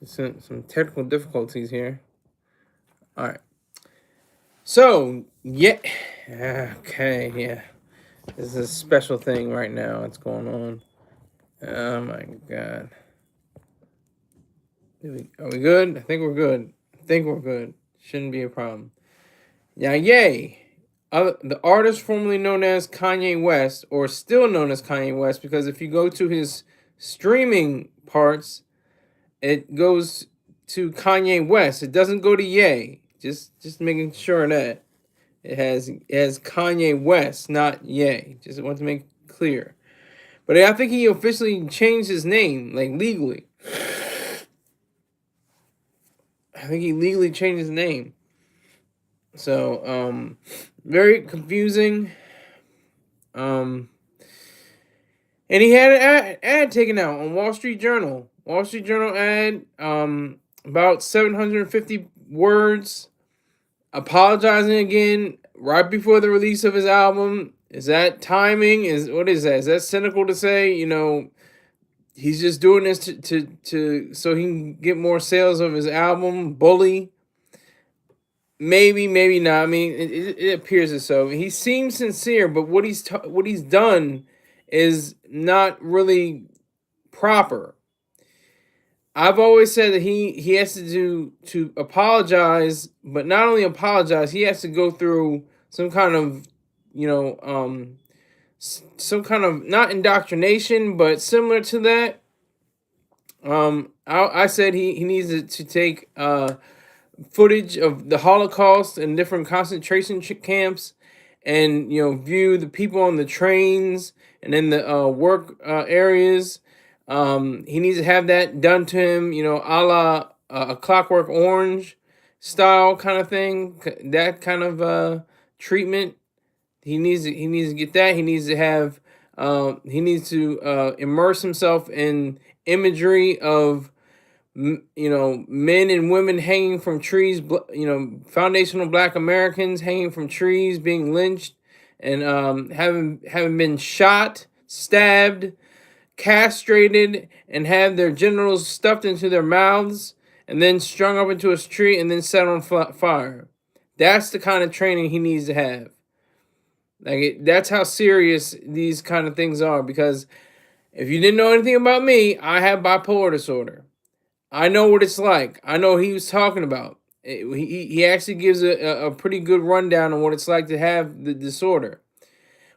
Some technical difficulties here. All right. So, yeah. Okay, yeah. This is a special thing right now. What's going on? Oh my god. Are we good? I think we're good. Shouldn't be a problem. Yeah, yay. The artist formerly known as Kanye West, or still known as Kanye West, because if you go to his streaming parts, it goes to Kanye West. It doesn't go to Ye. Just making sure that it has Kanye West, not Ye. Just want to make clear. But I think he officially changed his name, like legally. I think he legally changed his name. So, very confusing. And he had an ad taken out on Wall Street Journal. Wall Street Journal ad, about 750 words, apologizing again right before the release of his album. Is that timing? What is that? Is that cynical to say? He's just doing this to so he can get more sales of his album, Bully. Maybe not. I mean, it appears as so. He seems sincere, but what he's done is not really proper. I've always said that he has to apologize, but not only apologize, he has to go through some kind of, some kind of, not indoctrination, but similar to that. I said he needs to take footage of the Holocaust and different concentration camps, and view the people on the trains and in the work areas. He needs to have that done to him, a la a Clockwork Orange style kind of thing. That kind of treatment. He needs to get that. He needs to immerse himself in imagery of men and women hanging from trees, foundational Black Americans hanging from trees, being lynched, and having been shot, stabbed, castrated, and have their genitals stuffed into their mouths, and then strung up into a tree, and then set on fire. That's the kind of training he needs to have. That's how serious these kind of things are. Because if you didn't know anything about me, I have bipolar disorder. I know what it's like. I know what he was talking about. He actually gives a pretty good rundown on what it's like to have the disorder.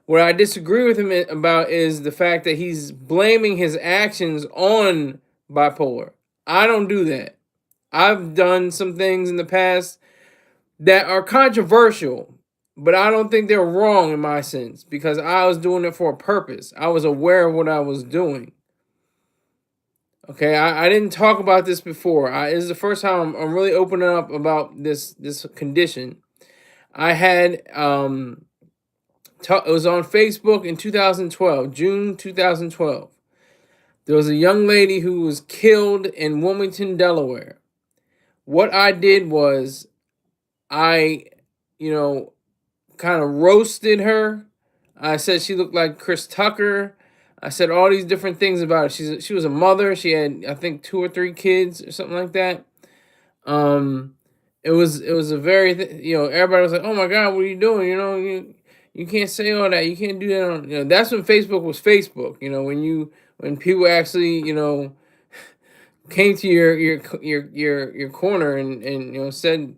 What I disagree with him about is the fact that he's blaming his actions on bipolar. I don't do that. I've done some things in the past that are controversial, but I don't think they're wrong in my sense, because I was doing it for a purpose. I was aware of what I was doing. Okay, I didn't talk about this before. This is the first time I'm really opening up about this condition. I had it was on Facebook in 2012, June 2012. There was a young lady who was killed in Wilmington, Delaware. What I did was I, kind of roasted her. I said she looked like Chris Tucker. I said all these different things about her. She was a mother. She had, I think, 2 or 3 kids or something like that. It was a very everybody was like, oh my God, what are you doing? You can't say all that. You can't do that. That's when Facebook was Facebook. When people actually came to your corner and said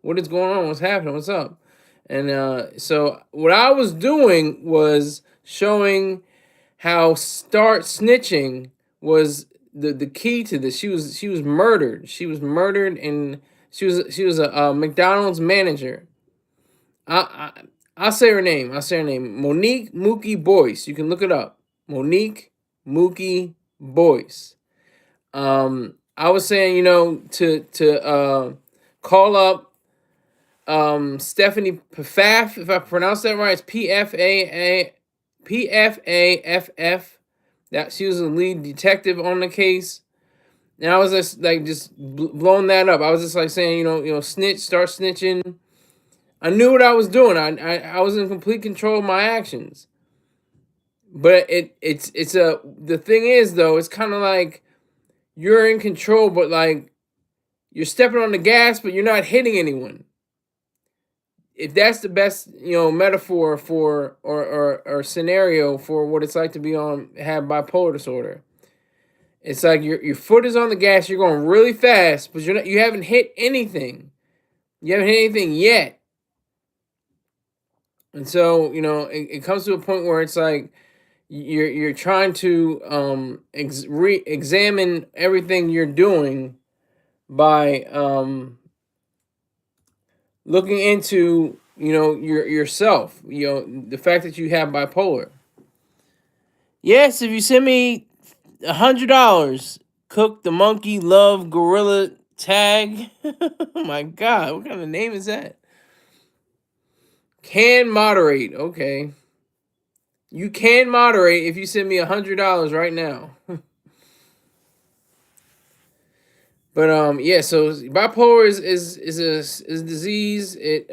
what is going on, what's happening, what's up. And so what I was doing was showing how start snitching was the key to this. She was murdered. She was murdered, and she was a McDonald's manager. I'll say her name. Monique Mookie Boyce. You can look it up. Monique Mookie Boyce. I was saying, to call up Stephanie Pfaff, if I pronounce that right. It's Pfaff. That she was the lead detective on the case. And I was just blowing that up. I was just like saying, snitch, start snitching. I knew what I was doing. I was in complete control of my actions. But the thing is though, it's kind of like you're in control, but like you're stepping on the gas, but you're not hitting anyone. If that's the best, metaphor for or scenario for what it's like to have bipolar disorder. It's like your foot is on the gas, you're going really fast, but you haven't hit anything. You haven't hit anything yet. And so, it comes to a point where it's like you're trying to examine everything you're doing by looking into yourself, the fact that you have bipolar. Yes, if you send me $100, cook the monkey love gorilla tag. Oh my god, what kind of name is that? Can moderate. Okay, you can moderate if you send me $100 right now. But yeah, so bipolar is a disease. It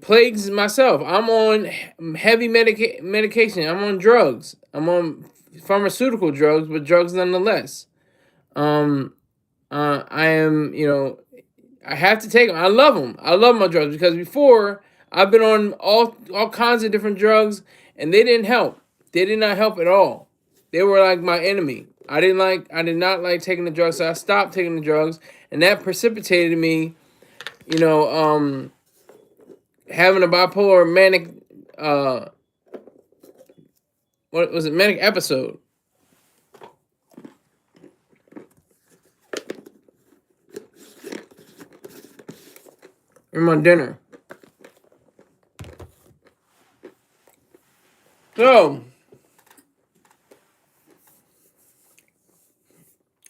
plagues myself. I'm on heavy medication. I'm on drugs. I'm on pharmaceutical drugs, but drugs nonetheless. I am, I have to take them. I love them. I love my drugs because before I've been on all kinds of different drugs and they didn't help. They did not help at all. They were like my enemy. I did not like taking the drugs, so I stopped taking the drugs, and that precipitated me, having a bipolar manic, what was it, manic episode. In my dinner. So,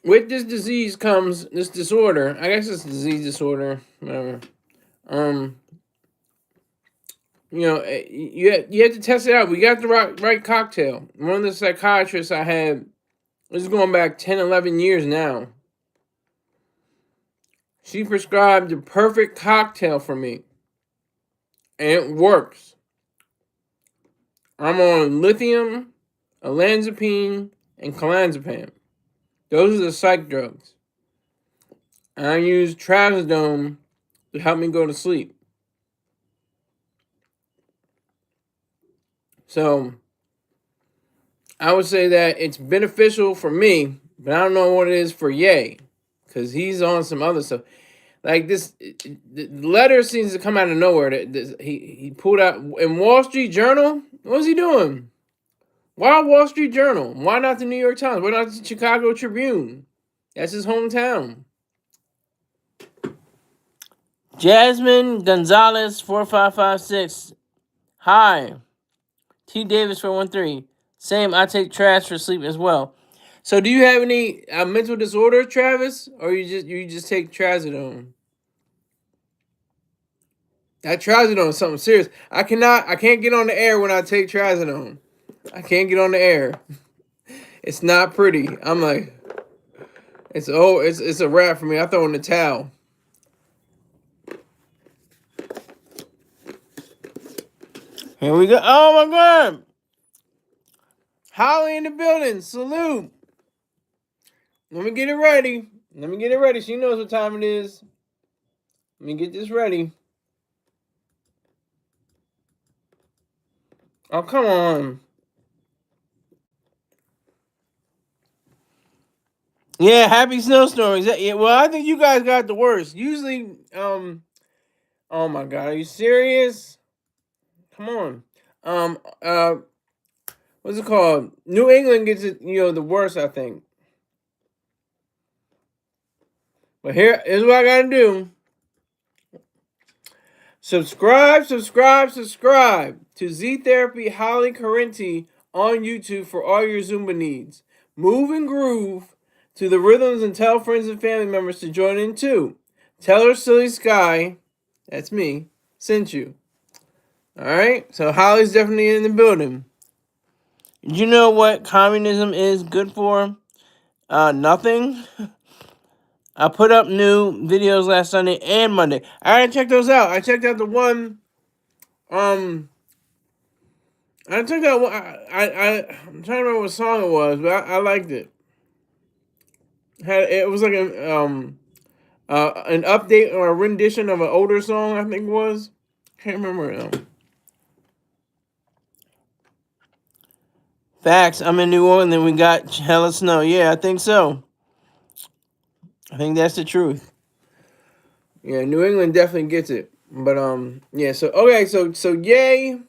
with this disease comes this disorder. I guess it's disease disorder, whatever. You have to test it out. We got the right cocktail. One of the psychiatrists I had, this is going back 10, 11 years now. She prescribed the perfect cocktail for me. And it works. I'm on lithium, olanzapine, and clonazepam. Those are the psych drugs. And I use trazodone to help me go to sleep. So, I would say that it's beneficial for me, but I don't know what it is for Ye. Because he's on some other stuff. Like this, the letter seems to come out of nowhere. He pulled out in Wall Street Journal. What was he doing? Why Wall Street Journal? Why not the New York Times? Why not the Chicago Tribune? That's his hometown. Jasmine Gonzalez 4556. Hi. T Davis 413. Same. I take trash for sleep as well. So, do you have any mental disorder, Travis, or you just take trazodone? That trazodone is something serious. I can't get on the air when I take trazodone. I can't get on the air. It's not pretty. I'm like, it's a wrap for me. I throw in the towel. Here we go. Oh my god. Holly in the building. Salute. Let me get it ready. She knows what time it is. Let me get this ready. Oh, come on. Yeah, happy snowstorms. Yeah, well, I think you guys got the worst. Usually, oh my god, are you serious? Come on. What's it called? New England gets it, the worst, I think. But here's what I gotta do. Subscribe to Z Therapy Holly Correnti on YouTube for all your Zumba needs. Move and groove to the rhythms and tell friends and family members to join in too. Tell her Silly Sky, that's me, sent you. Alright? So Holly's definitely in the building. Did you know what communism is good for? Nothing. I put up new videos last Sunday and Monday. I gotta check those out. I checked out the one. I checked out one. I'm trying to remember what song it was, but I liked it. Had it was like an update or a rendition of an older song, I think it was. Can't remember now. Facts. I'm in New Orleans and we got hella snow. Yeah, I think so. I think that's the truth. Yeah, New England definitely gets it. But yeah, so okay, so yay.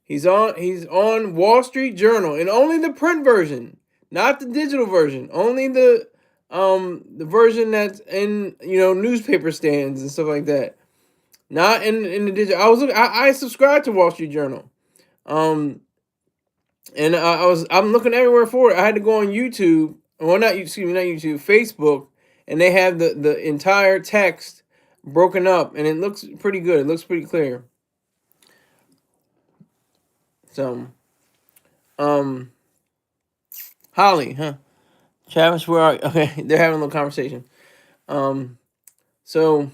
He's on Wall Street Journal and only the print version, not the digital version. Only the version that's in newspaper stands and stuff like that. Not in the digital. I subscribed to Wall Street Journal. Um and I'm looking everywhere for it. I had to go on YouTube. Well, not excuse me, not YouTube, Facebook, and they have the entire text broken up, and it looks pretty good. It looks pretty clear. So, um, Holly, huh? Travis, where are you? Okay, they're having a little conversation. Um, so,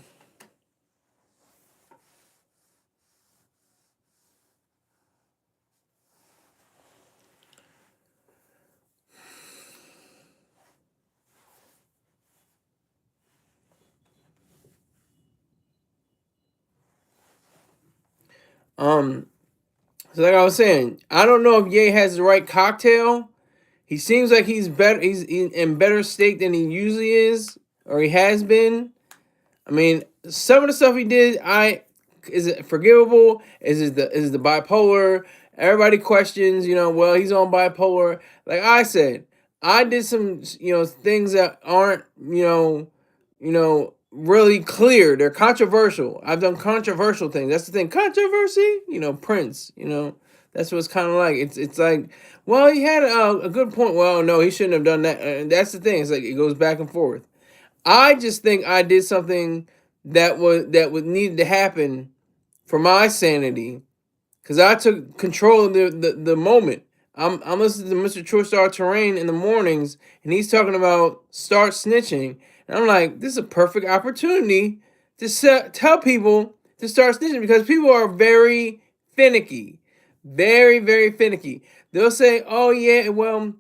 um, so like I was saying, I don't know if Ye has the right cocktail. He seems like he's better. He's in better state than he usually is, or he has been. I mean, some of the stuff he did, is it forgivable? Is the bipolar? Everybody questions, well, he's on bipolar. Like I said, I did some, things that aren't, really clear. They're controversial. I've done controversial things. That's the thing. Controversy, Prince, that's what it's kind of like. It's like, well, he had a good point. Well, no, he shouldn't have done that. And that's the thing. It's like it goes back and forth. I just think I did something that would needed to happen for my sanity, because I took control of the moment. I'm listening to Mr. True Star Terrain in the mornings, and he's talking about start snitching, and I'm like, this is a perfect opportunity to tell people to start snitching, because people are very finicky, very very finicky. They'll say, oh yeah, well,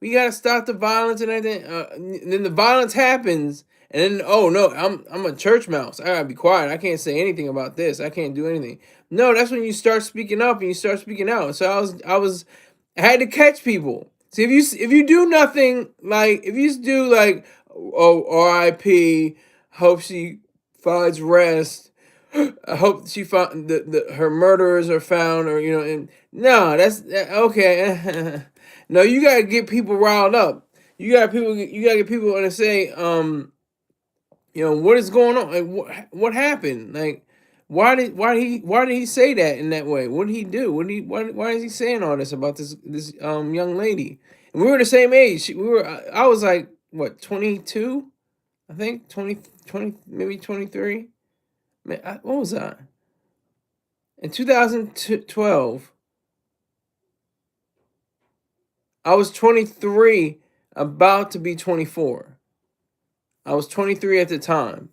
we gotta stop the violence and everything. And then the violence happens, and then oh no, I'm a church mouse. I gotta be quiet. I can't say anything about this. I can't do anything. No, that's when you start speaking up and you start speaking out. So I had to catch people. See, if you do nothing, like if you just do like, oh, R.I.P. Hope she finds rest. I hope she found her murderers are found, or and no, okay. No, you gotta get people riled up. You gotta get people to say, what is going on? Like, what happened? Like, why did he say that in that way? What did he do? Why is he saying all this about this young lady? And we were the same age. I was like, what, 22? I think 20, maybe 23. Man, what was that? In 2012, I was 23, about to be 24. I was 23 at the time.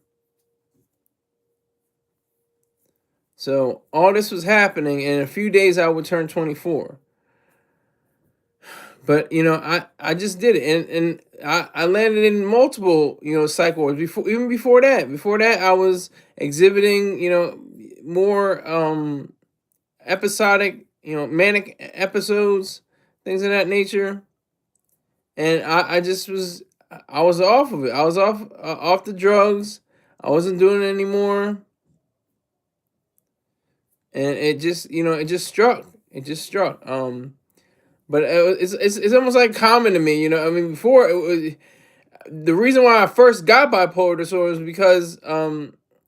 So all this was happening, and in a few days I would turn 24. But I just did it, and I landed in multiple psych wards before that. Before that, I was exhibiting more episodic manic episodes, things of that nature, and I was off of it. I was off the drugs. I wasn't doing it anymore, and it just struck. It just struck. But it's almost like common to me. I mean, before it was, the reason why I first got bipolar disorder was because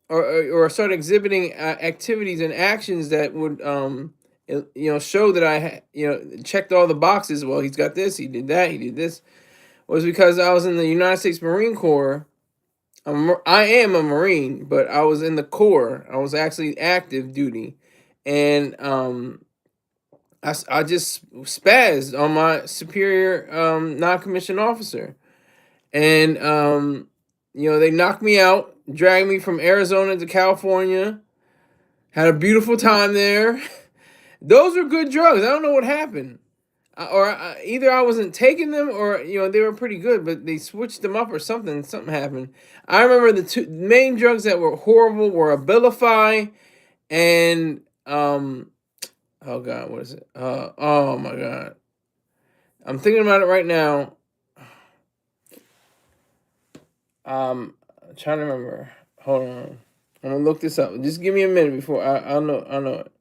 or started exhibiting activities and actions that would show that I checked all the boxes. Well, he's got this, he did that, he did this. Was because I was in the United States Marine Corps. I am a Marine, but I was in the Corps. I was actually active duty, and I just spazzed on my superior non-commissioned officer, and they knocked me out, dragged me from Arizona to California. Had a beautiful time there. Those were good drugs. I don't know what happened. either I wasn't taking them, or they were pretty good, but they switched them up or something. Something happened. I remember the two main drugs that were horrible were Abilify and oh god, what is it? Oh my god, I'm thinking about it right now. I'm trying to remember. Hold on, I'm gonna look this up. Just give me a minute before I'll know it.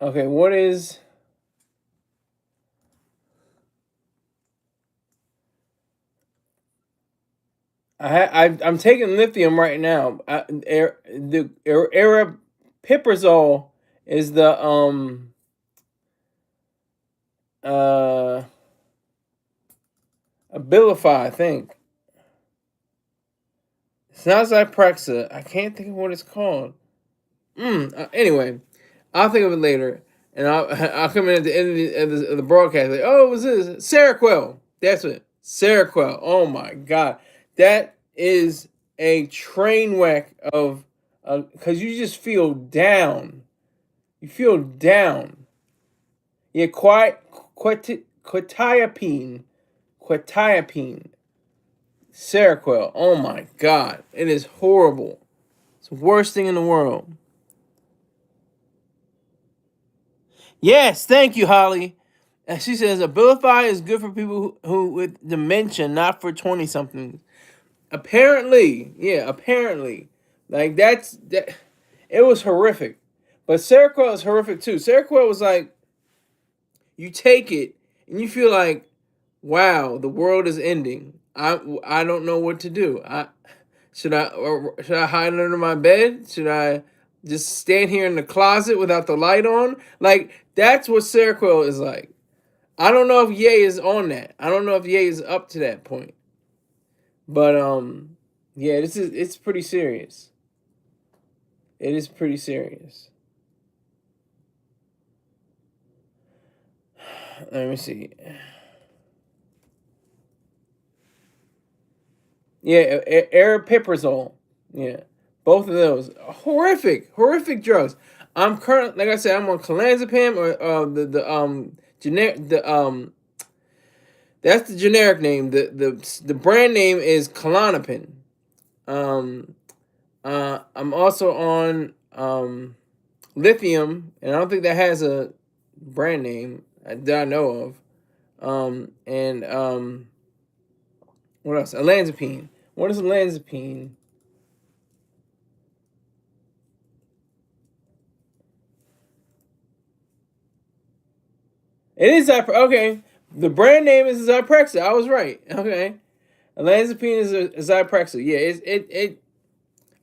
Okay, what is? I'm taking lithium right now. The aripiprazole is the uh Abilify, I think. It's not Zyprexa. I can't think of what it's called. Anyway, I'll think of it later, and I'll come in at the end of the broadcast. Like, oh, it was this Seroquel. That's it. Seroquel. Oh my god, that is a train wreck of because you just feel down. You feel down. Yeah, quetiapine, quetiapine, Seroquel. Oh my god, it is horrible. It's the worst thing in the world. Yes, thank you, Holly. And she says Abilify is good for people who with dementia, not for 20 somethings. Apparently, yeah, apparently, like that. It was horrific, but Seroquel is horrific too. Seroquel was like you take it and you feel like, wow, the world is ending. I don't know what to do. Should I hide under my bed? Should I just stand here in the closet without the light on? Like that's what Seroquel is like. I don't know if Ye is on that. I don't know if Ye is up to that point. But yeah, it's pretty serious. It is pretty serious. Let me see. Yeah, aripiprazole. Yeah, both of those horrific drugs. I'm current, like I said, I'm on clonazepam or the generic that's the generic name. The brand name is Klonopin. Um, I'm also on lithium, and I don't think that has a brand name that I know of. And what else? Olanzapine. What is olanzapine? It is okay. The brand name is Zyprexa. I was right. Okay, olanzapine is a Zyprexa. Yeah, it.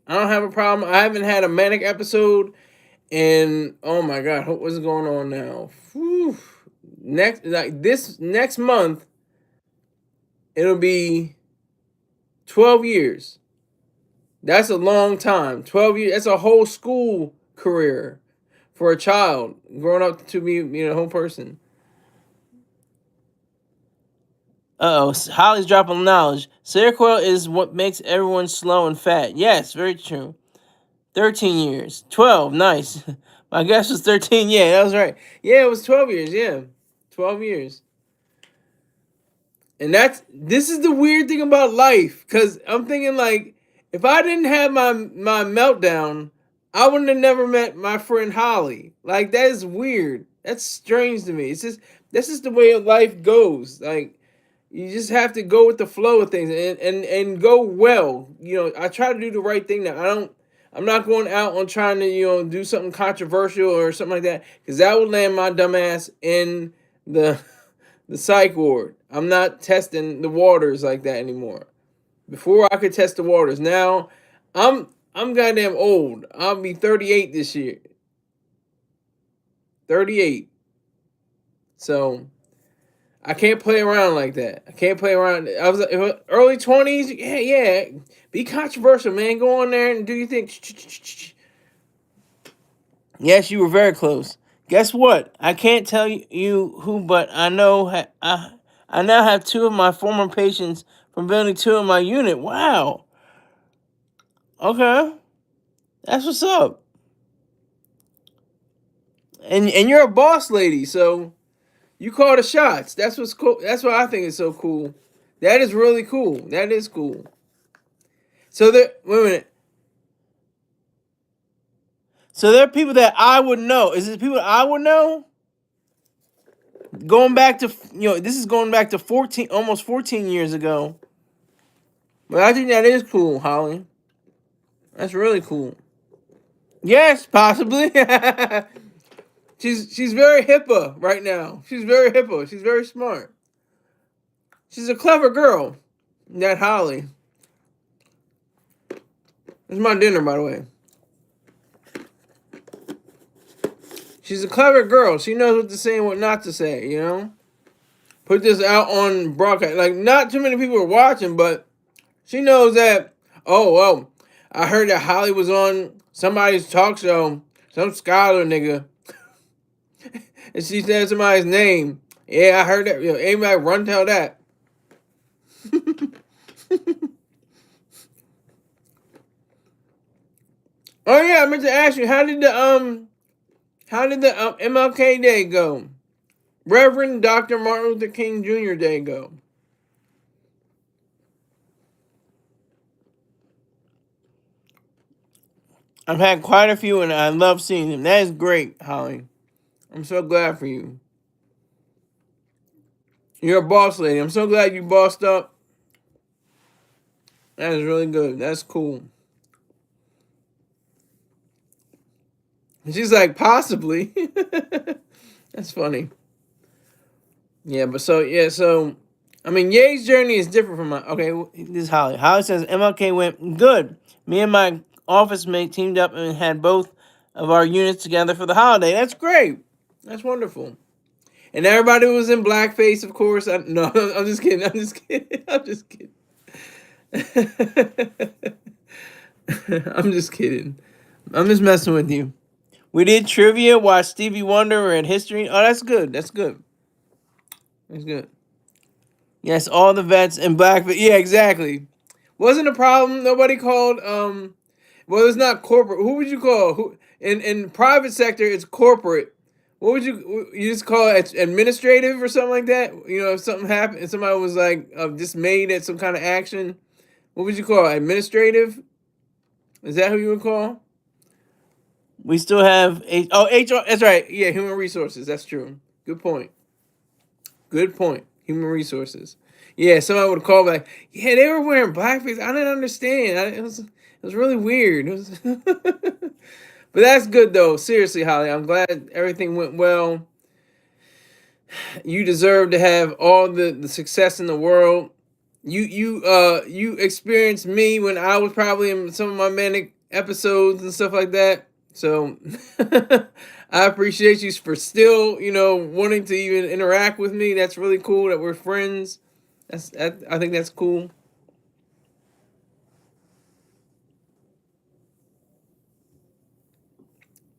I don't have a problem. I haven't had a manic episode, and oh my god, what's going on now? Whew. This next month, it'll be 12 years. That's a long time. 12 years. That's a whole school career for a child growing up to be a whole person. Oh, Holly's dropping knowledge. Seroquel is what makes everyone slow and fat. Yes, very true. 13 years. 12. Nice. My guess was 13. Yeah, that was right. Yeah, it was 12 years. Yeah. 12 years. And this is the weird thing about life, because I'm thinking like, if I didn't have my meltdown, I wouldn't have never met my friend Holly. Like that is weird. That's strange to me. It's just that's just the way life goes. Like you just have to go with the flow of things and go well. I try to do the right thing now. I'm not going out on trying to do something controversial or something like that, because that would land my dumb ass in the the psych ward. I'm not testing the waters like that anymore. Before I could test the waters. Now I'm goddamn old. I'll be 38 this year. 38. So I can't play around like that. I can't play around. I was early 20s. Yeah, yeah. Be controversial, man. Go on there and do your thing. Yes, you were very close. Guess what? I can't tell you who, but I know I now have 2 of my former patients from building 2 in my unit. Wow. Okay. That's what's up. And you're a boss lady, so you call the shots. That's what's cool. That's what I think is so cool. That is really cool. That is cool. So there, wait a minute. So there are people that I would know. Is it people that I would know? Going back to, this is going back to 14, almost 14 years ago. But I think that is cool, Holly. That's really cool. Yes, possibly. she's very hippa right now. She's very hippa. She's very smart. She's a clever girl. That Holly. It's my dinner, by the way. She's a clever girl. She knows what to say and what not to say, Put this out on broadcast. Like, not too many people are watching, but she knows that, oh, well, I heard that Holly was on somebody's talk show, some scholar nigga, and she said somebody's name. Yeah, I heard that. Anybody run tell that. Oh yeah, I meant to ask you, how did the MLK Day go? Reverend Dr. Martin Luther King Jr. Day go? I've had quite a few, and I love seeing them. That is great, Holly. I'm so glad for you. You're a boss lady. I'm so glad you bossed up. That is really good. That's cool. And she's like, possibly. That's funny. Yeah, but so I mean, Ye's journey is different from mine. Okay, this is Holly. Holly says MLK went good. Me and my office mate teamed up and had both of our units together for the holiday. That's great. That's wonderful. And everybody was in blackface, of course. No, I'm just kidding. I'm just kidding. I'm just kidding. I'm just kidding. I'm just messing with you. We did trivia, watched Stevie Wonder, read history. Oh, that's good. That's good. That's good. Yes, all the vets in blackface. Yeah, exactly. Wasn't a problem. Nobody called. Well, it's not corporate. Who would you call? Who in private sector? It's corporate. What would you just call it? Administrative or something like that? If something happened, if somebody was like dismayed at some kind of action, what would you call it? Administrative? Is that who you would call? We still have HR. That's right. Yeah, human resources. That's true. Good point. Good point. Human resources. Yeah, somebody would call back. Yeah, they were wearing blackface. I didn't understand. It was really weird. It was but that's good though. Seriously, Holly, I'm glad everything went well. You deserve to have all the success in the world. You experienced me when I was probably in some of my manic episodes and stuff like that. So I appreciate you for still, wanting to even interact with me. That's really cool that we're friends. I think that's cool.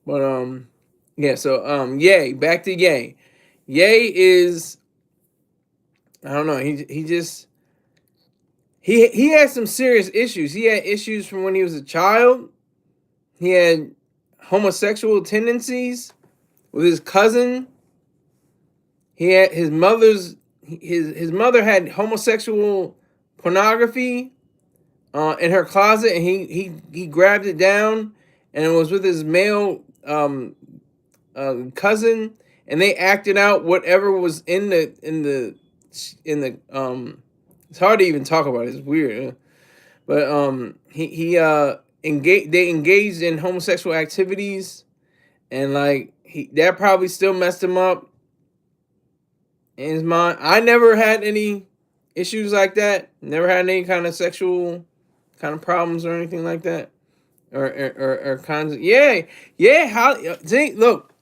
But yeah, so Ye, back to Ye. Ye is, I don't know, he has some serious issues. He had issues from when he was a child. He had homosexual tendencies with his cousin. He had his mother had homosexual pornography in her closet, and he grabbed it down, and it was with his male cousin, and they acted out whatever was in the it's hard to even talk about it. It's weird, but he they engaged in homosexual activities, and like that probably still messed him up in his mind. I never had any issues like that. Never had any kind of sexual kind of problems or anything like that, or kinds of How see, look,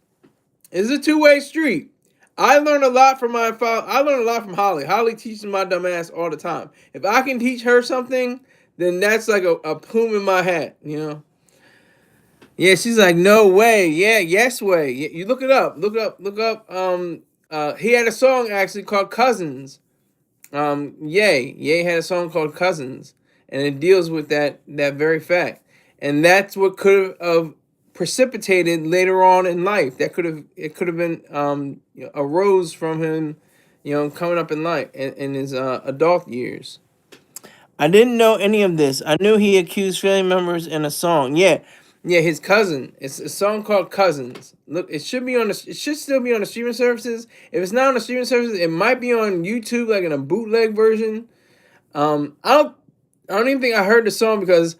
it's a two-way street. I learned a lot from my father. I learned a lot from Holly. Holly teaches my dumb ass all the time. If I can teach her something, then that's like a plume in my hat, Yeah, she's like, no way. Yeah, yes way. You look it up. Look up. He had a song actually called Cousins. Ye had a song called Cousins, and it deals with that very fact, and that's what could have precipitated later on in life. That could have been arose from him, coming up in life in his adult years. I didn't know any of this. I knew he accused family members in a song. Yeah, yeah, his cousin. It's a song called Cousins. Look, it should be on the. It should still be on the streaming services. If it's not on the streaming services, it might be on YouTube, like in a bootleg version. I don't even think I heard the song because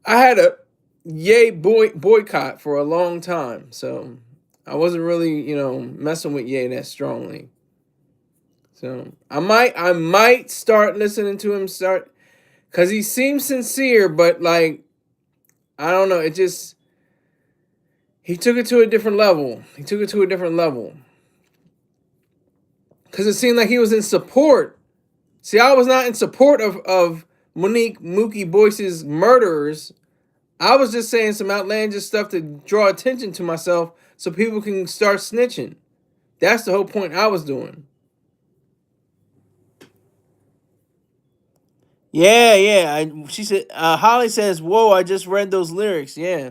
I had a boycott for a long time, so I wasn't really messing with Ye that strongly. So I might start listening to him because he seems sincere, but like I don't know, it just he took it to a different level. He took it to a different level because it seemed like he was in support. See, I was not in support of Monique Mookie Boyce's murderers. I was just saying some outlandish stuff to draw attention to myself so people can start snitching. That's the whole point I was doing. Yeah, yeah. She said, Holly says, "Whoa, I just read those lyrics." Yeah.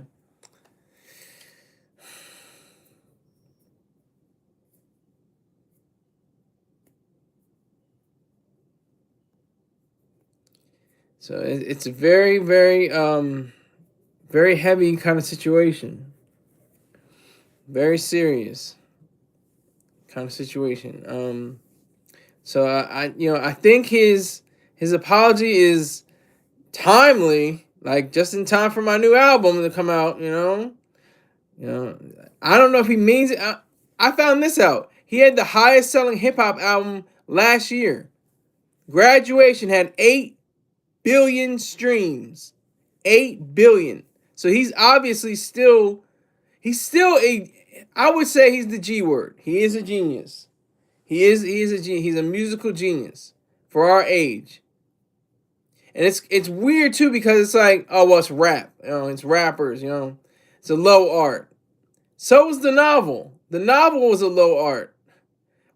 So it's a very, very, very heavy kind of situation. Very serious kind of situation. So I think his apology is timely, like just in time for my new album to come out. I don't know if he means it. I found this out. He had the highest selling hip hop album last year. Graduation had 8 billion streams. 8 billion. So he's obviously still a. I would say he's the G word. He is a genius. He is a genius. He's a musical genius for our age. And it's weird too because it's like, oh well, it's rap. It's rappers. It's a low art. So was the novel. The novel was a low art.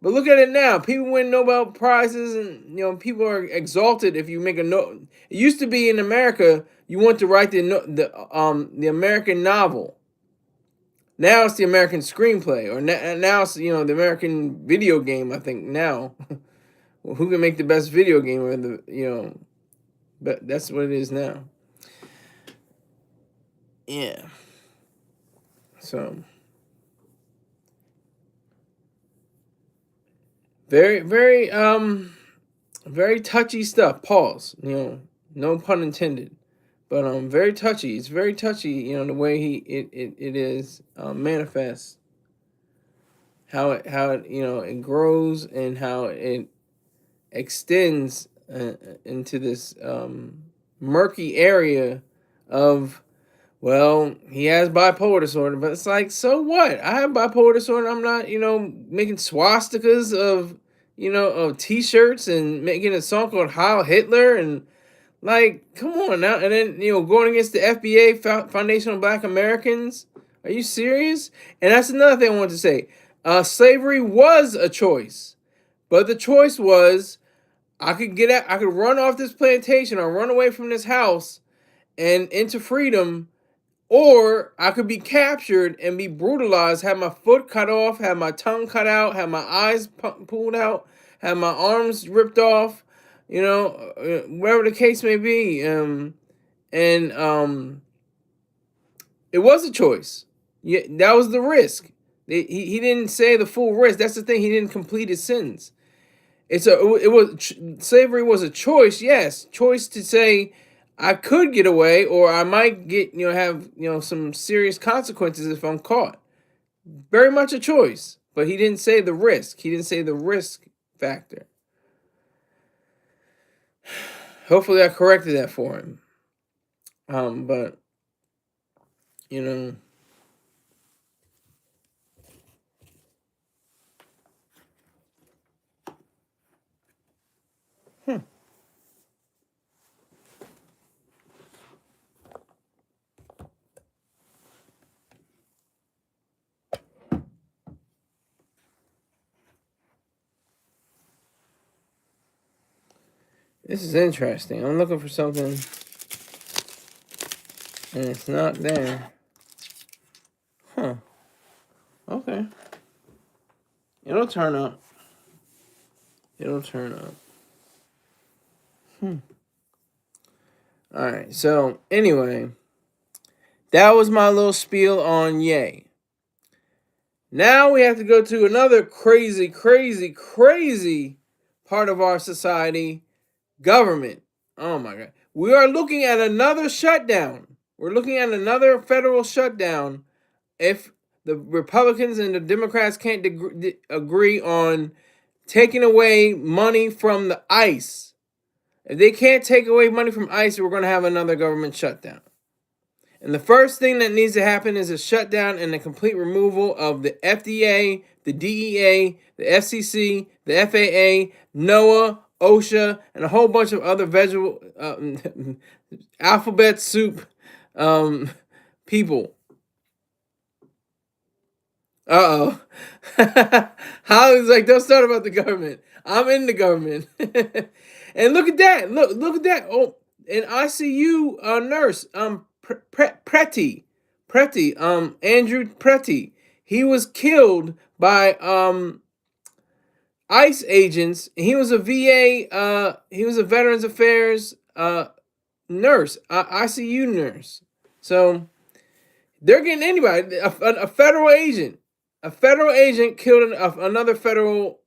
But look at it now. People win Nobel prizes, and people are exalted if you make a note. It used to be in America, you want to write the American novel. Now it's the American screenplay, or now it's the American video game. I think now, well, who can make the best video game, or but that's what it is now. Yeah. So very, very, very touchy stuff. Pause. No pun intended. But very touchy. It's very touchy. The way it is manifests. How it it grows and how it extends into this murky area of, well, he has bipolar disorder, but it's like, so what? I have bipolar disorder. I'm not, making swastikas of t-shirts and making a song called Heil Hitler and like, come on now. And then, going against the FBA, Foundation of Black Americans. Are you serious? And that's another thing I want to say. Slavery was a choice, but the choice was I could run off this plantation or run away from this house and into freedom, or I could be captured and be brutalized, have my foot cut off, have my tongue cut out, have my eyes pulled out, have my arms ripped off, whatever the case may be. And it was a choice. Yeah, that was the risk. He didn't say the full risk. That's the thing. He didn't complete his sentence. Slavery was a choice. Yes, choice to say I could get away, or I might have some serious consequences if I'm caught. Very much a choice, but he didn't say the risk. He didn't say the risk factor. Hopefully, I corrected that for him. But you know, hmm. This is interesting. I'm looking for something, and it's not there. Huh. Okay. It'll turn up. It'll turn up. All right. So anyway, that was my little spiel on Ye. Now we have to go to another crazy, crazy, crazy part of our society, government. Oh my God. We are looking at another shutdown. We're looking at another federal shutdown if the Republicans and the Democrats can't agree on taking away money from the ICE. If they can't take away money from ICE, we're going to have another government shutdown. And the first thing that needs to happen is a shutdown and a complete removal of the FDA, the DEA, the FCC, the FAA, NOAA, OSHA, and a whole bunch of other vegetable alphabet soup people. Uh-oh. Holly's like, don't start about the government. I'm in the government. And look at that. Look at that. Oh, an ICU nurse, Pretty, Andrew Pretty. He was killed by ICE agents. He was a VA, he was a Veterans Affairs nurse, ICU nurse. So they're getting anybody, a federal agent. A federal agent killed another federal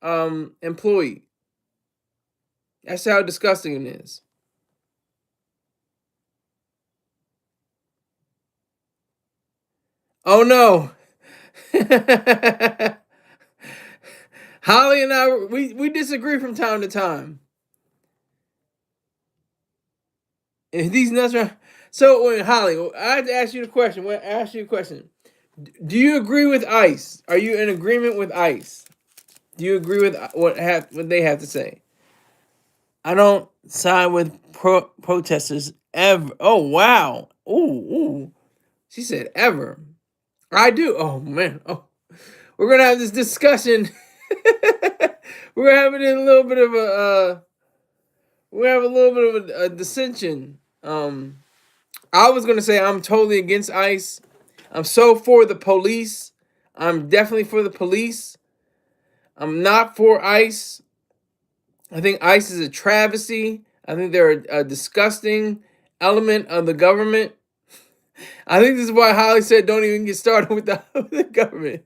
employee. That's how disgusting it is. Oh no. Holly and I, we disagree from time to time. And these nuts are... So, Holly, I have to ask you the question. Do you agree with ICE? Are you in agreement with ICE? Do you agree with what they have to say? I don't side with protesters ever. Oh wow. Ooh. She said ever. I do. Oh man. Oh, we're gonna have this discussion. We're having a little bit of a. We have a little bit of a dissension. I was gonna say I'm totally against ICE. I'm so for the police. I'm definitely for the police. I'm not for ICE. I think ICE is a travesty. I think they're a disgusting element of the government. I think this is why Holly said don't even get started with the government.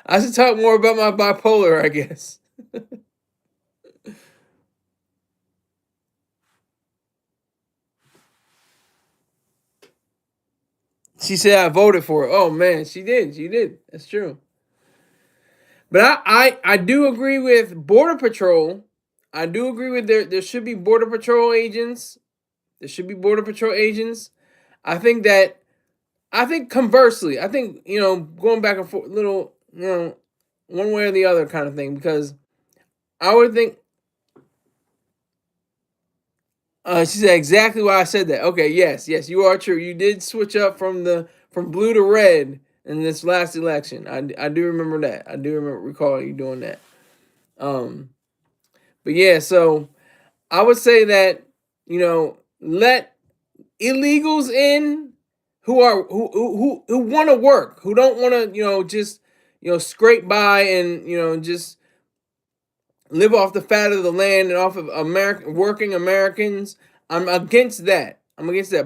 I should talk more about my bipolar, I guess. She said I voted for it. Oh man, she did. She did. That's true. But I do agree with Border Patrol. I do agree with there should be Border Patrol agents. There should be Border Patrol agents. I think conversely, I think, going back and forth, little, one way or the other kind of thing, because I would think, she said exactly why I said that. Okay, yes, you are true. You did switch up from blue to red in this last election. I do remember that. I do recall you doing that. But yeah, so I would say that, let illegals in who want to work, who don't want to, just, scrape by and, just live off the fat of the land and off of working Americans. I'm against that.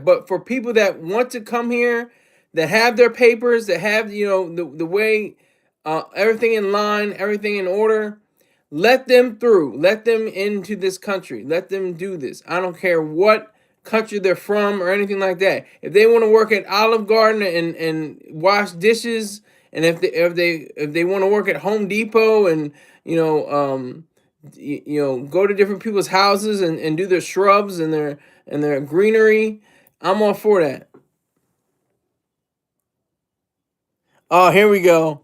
But for people that want to come here, that have their papers, that have, the way, everything in line, everything in order, let them through. Let them into this country. Let them do this. I don't care what country they're from or anything like that. If they want to work at Olive Garden and wash dishes, and if they want to work at Home Depot and, go to different people's houses and do their shrubs and their greenery, I'm all for that. Oh, here we go.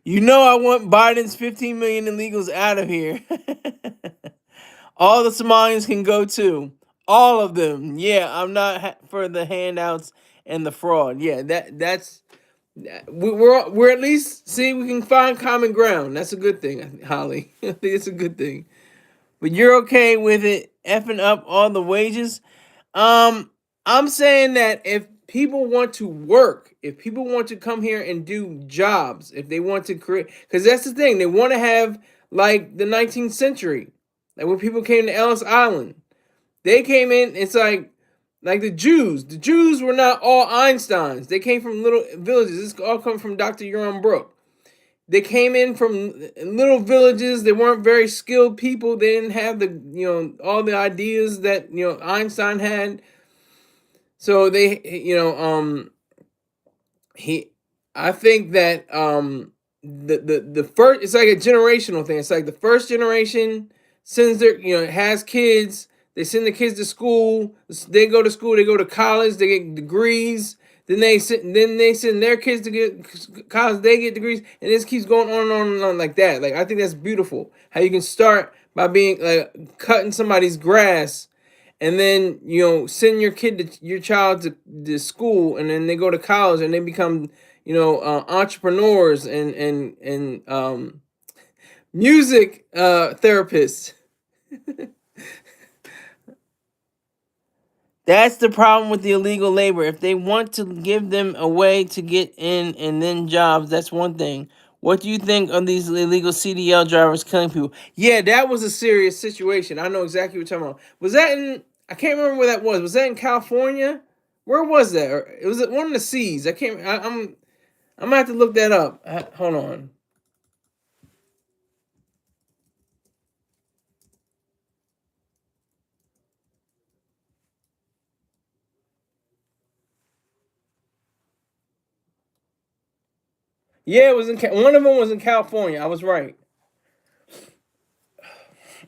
I want Biden's 15 million illegals out of here. All the Somalians can go too. All of them. Yeah, I'm not for the handouts and the fraud. Yeah, that's We're at least see we can find common ground. That's a good thing, Holly. I think it's a good thing. But you're okay with it effing up all the wages? Um, I'm saying that if people want to work, if people want to come here and do jobs, if they want to create, because that's the thing, they want to have like the 19th century, like when people came to Ellis Island, they came in. It's like the Jews. The Jews were not all Einsteins. They came from little villages. This all come from Dr. Uram Brook. They came in from little villages. They weren't very skilled people. They didn't have the all the ideas that Einstein had. So they he I think that the first, it's like a generational thing. It's like the first generation sends their has kids. They send the kids to school. They go to school. They go to college. They get degrees. Then they send their kids to get college. They get degrees, and this keeps going on and on and on like that. Like I think that's beautiful. How you can start by being like cutting somebody's grass, and then send your child to school, and then they go to college and they become entrepreneurs and music therapists. That's the problem with the illegal labor. If they want to give them a way to get in and then jobs, that's one thing. What do you think of these illegal CDL drivers killing people? Yeah, that was a serious situation. I know exactly what you're talking about. Was that in? I can't remember where that was. Was that in California? Where was that? Or it was at one of the seas. I can't. I'm gonna have to look that up. Hold on. Yeah, it was in one of them was in California. I was right.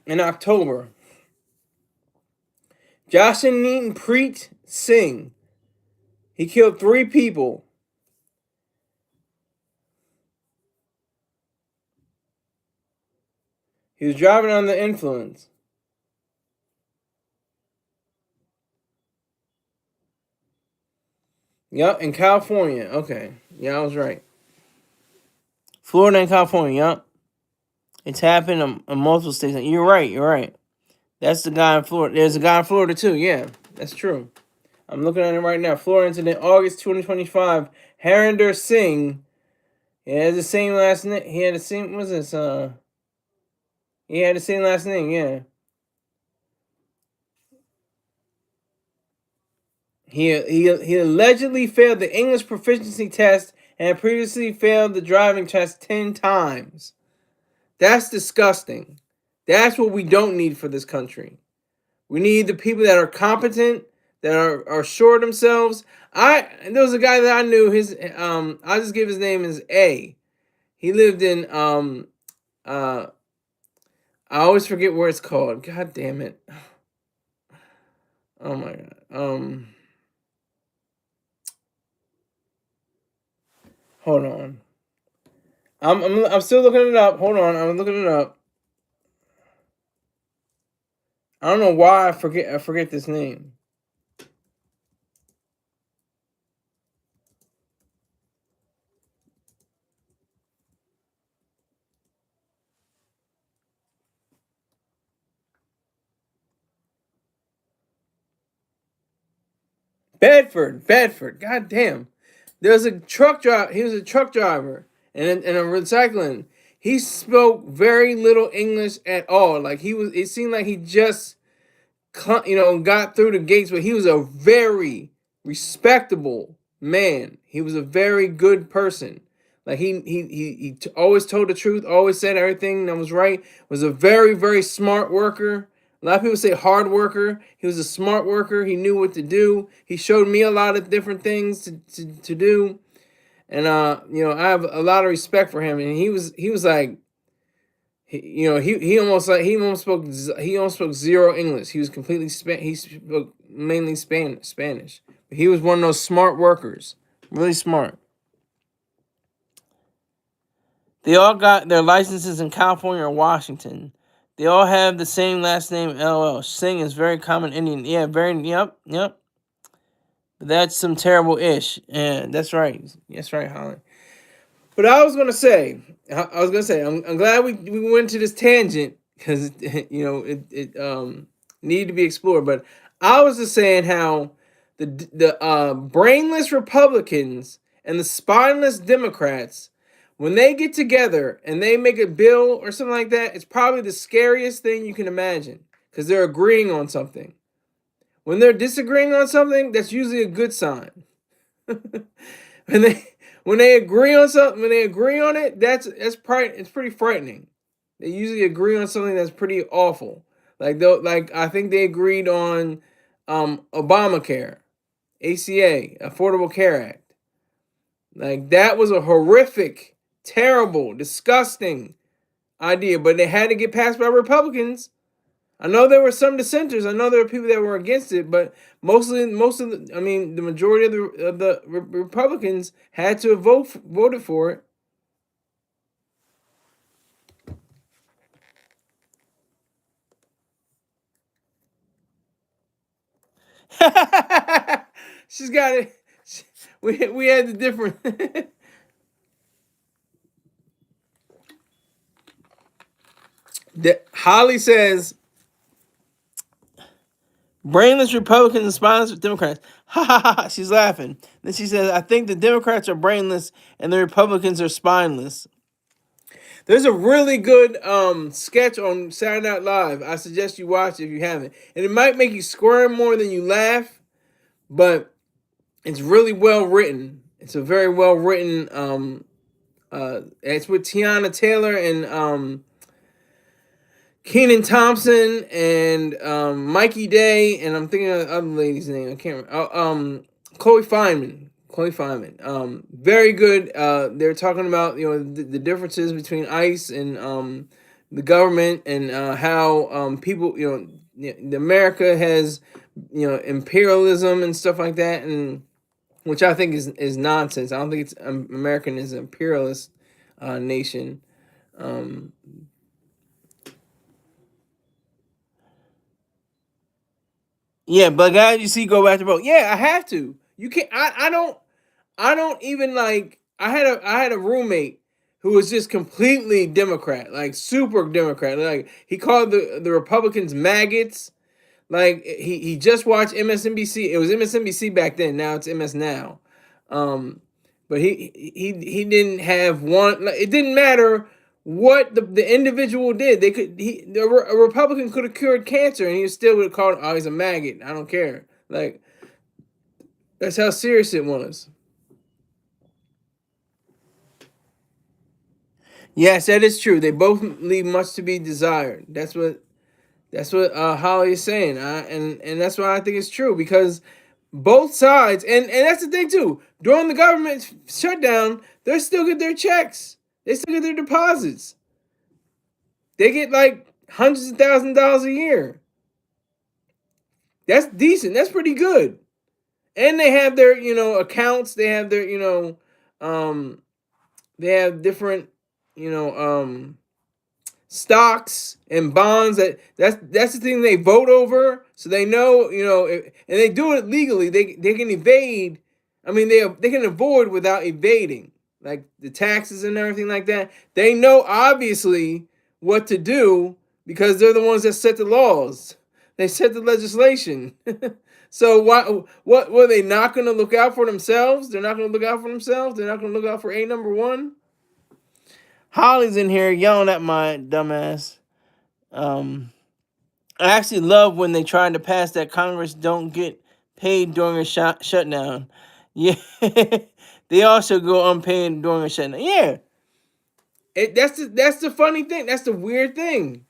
In October, Jashaneen Preet Singh. He killed 3 people. He was driving under influence. Yup, in California. Okay. Yeah, I was right. Florida and California. Yup. It's happened in multiple states. You're right. You're right. That's the guy in Florida. There's a guy in Florida too. Yeah, that's true. I'm looking at it right now. Florida incident, August 2025. Harinder Singh. He had the same last name. He had the same. What's this? He had the same last name. Yeah. He allegedly failed the English proficiency test and had previously failed the driving test 10 times. That's disgusting. That's what we don't need for this country. We need the people that are competent, that are sure of themselves. There was a guy that I knew. I'll just give his name as A. He lived in I always forget where it's called. God damn it. Oh my god. Hold on. I'm still looking it up. Hold on, I'm looking it up. I don't know why I forget this name. Bedford. God damn. There's a truck driver. He was a truck driver and a recycling. He spoke very little English at all. Like he was. It seemed like he just got through the gates, but he was a very respectable man. He was a very good person. Like he always told the truth, always said everything that was right. Was a very very smart worker. A lot of people say hard worker. He was a smart worker. He knew what to do. He showed me a lot of different things to do, and I have a lot of respect for him. And he was like he almost spoke zero English. He was completely he spoke mainly Spanish. But he was one of those smart workers, really smart. They all got their licenses in California or Washington. They all have the same last name. LL. Singh is very common Indian. Yeah, very. Yep. But that's some terrible ish. And that's right. That's right, Holly. But I was gonna say, I'm glad we went to this tangent because it needed to be explored. But I was just saying how the brainless Republicans and the spineless Democrats, when they get together and they make a bill or something like that, it's probably the scariest thing you can imagine because they're agreeing on something. When they're disagreeing on something, that's usually a good sign. when they when they agree on something, when they agree on it, it's pretty frightening. They usually agree on something that's pretty awful. Like I think they agreed on Obamacare, ACA, Affordable Care Act. Like that was a horrific, terrible, disgusting idea, but they had to get passed by Republicans. I know there were some dissenters. I know there were people that were against it, but I mean, the majority of the Republicans had to voted for it. She's got it. We had the different. Holly says brainless Republicans and spineless Democrats. Ha ha ha! She's laughing. Then she says, "I think the Democrats are brainless and the Republicans are spineless." There's a really good sketch on Saturday Night Live. I suggest you watch it if you haven't. And it might make you squirm more than you laugh, but it's really well written. It's a very well written. It's with Tiana Taylor and Kenan Thompson and Mikey Day, and I'm thinking of the other lady's name. I can't remember. Chloe Fineman. Chloe Fineman. Very good. They're talking about the differences between ICE and the government and how people the America has imperialism and stuff like that, and which I think is nonsense. I don't think it's American is an imperialist nation. Um, Yeah, but guys, you see, go back to vote. Yeah, I have to. You can't. I don't even like. I had a roommate who was just completely Democrat, like super Democrat. Like he called the Republicans maggots. Like he just watched MSNBC. It was MSNBC back then. Now it's MS Now. Um, but he didn't have one. Like, it didn't matter what the individual did. A Republican could have cured cancer, and he still would have called. Oh, he's a maggot. I don't care. Like that's how serious it was. Yes, that is true. They both leave much to be desired. That's what Holly is saying, and that's why I think it's true because both sides, and that's the thing too. During the government shutdown, they still get their checks. They still get their deposits. They get like hundreds of $1,000s a year. That's decent. That's pretty good. And they have their accounts. They have their um, they have different you know stocks and bonds that's the thing they vote over, so they know and they do it legally. They can evade. I mean, they can avoid without evading, like the taxes and everything like that. They know obviously what to do because they're the ones that set the laws. They set the legislation. So what were they not going to look out for themselves? They're not going to look out for themselves. They're not going to look out for a number one. Holly's in here yelling at my dumbass. Um, I actually love when they tried to pass that Congress don't get paid during a shutdown. Yeah, they also go unpaid during a shutdown. Yeah, that's the funny thing. That's the weird thing.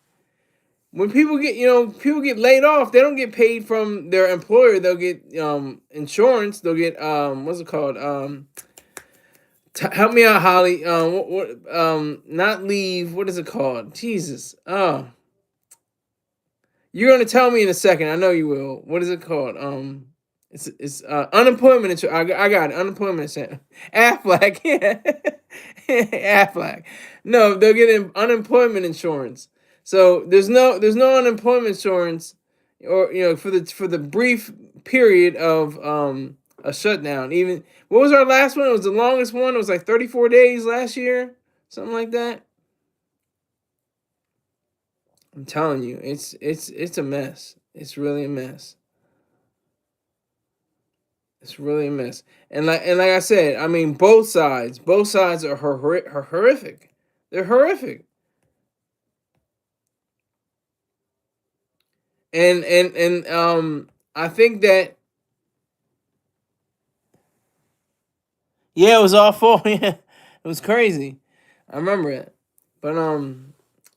When people get laid off, they don't get paid from their employer. They'll get insurance. They'll get what's it called help me out, Holly. Not leave. What is it called? Jesus. Oh, you're gonna tell me in a second. I know you will. What is it called? It's unemployment insurance. I got it. Unemployment insurance. Aflac. Yeah. Aflac. No, they'll get unemployment insurance. So there's no unemployment insurance, or for the brief period of a shutdown. Even what was our last one? It was the longest one. It was like 34 days last year, something like that. I'm telling you, it's a mess. It's really a mess. It's really a mess. And like I said, I mean, both sides are horrific. They're horrific. And I think that, yeah, it was awful. Yeah, it was crazy. I remember it. But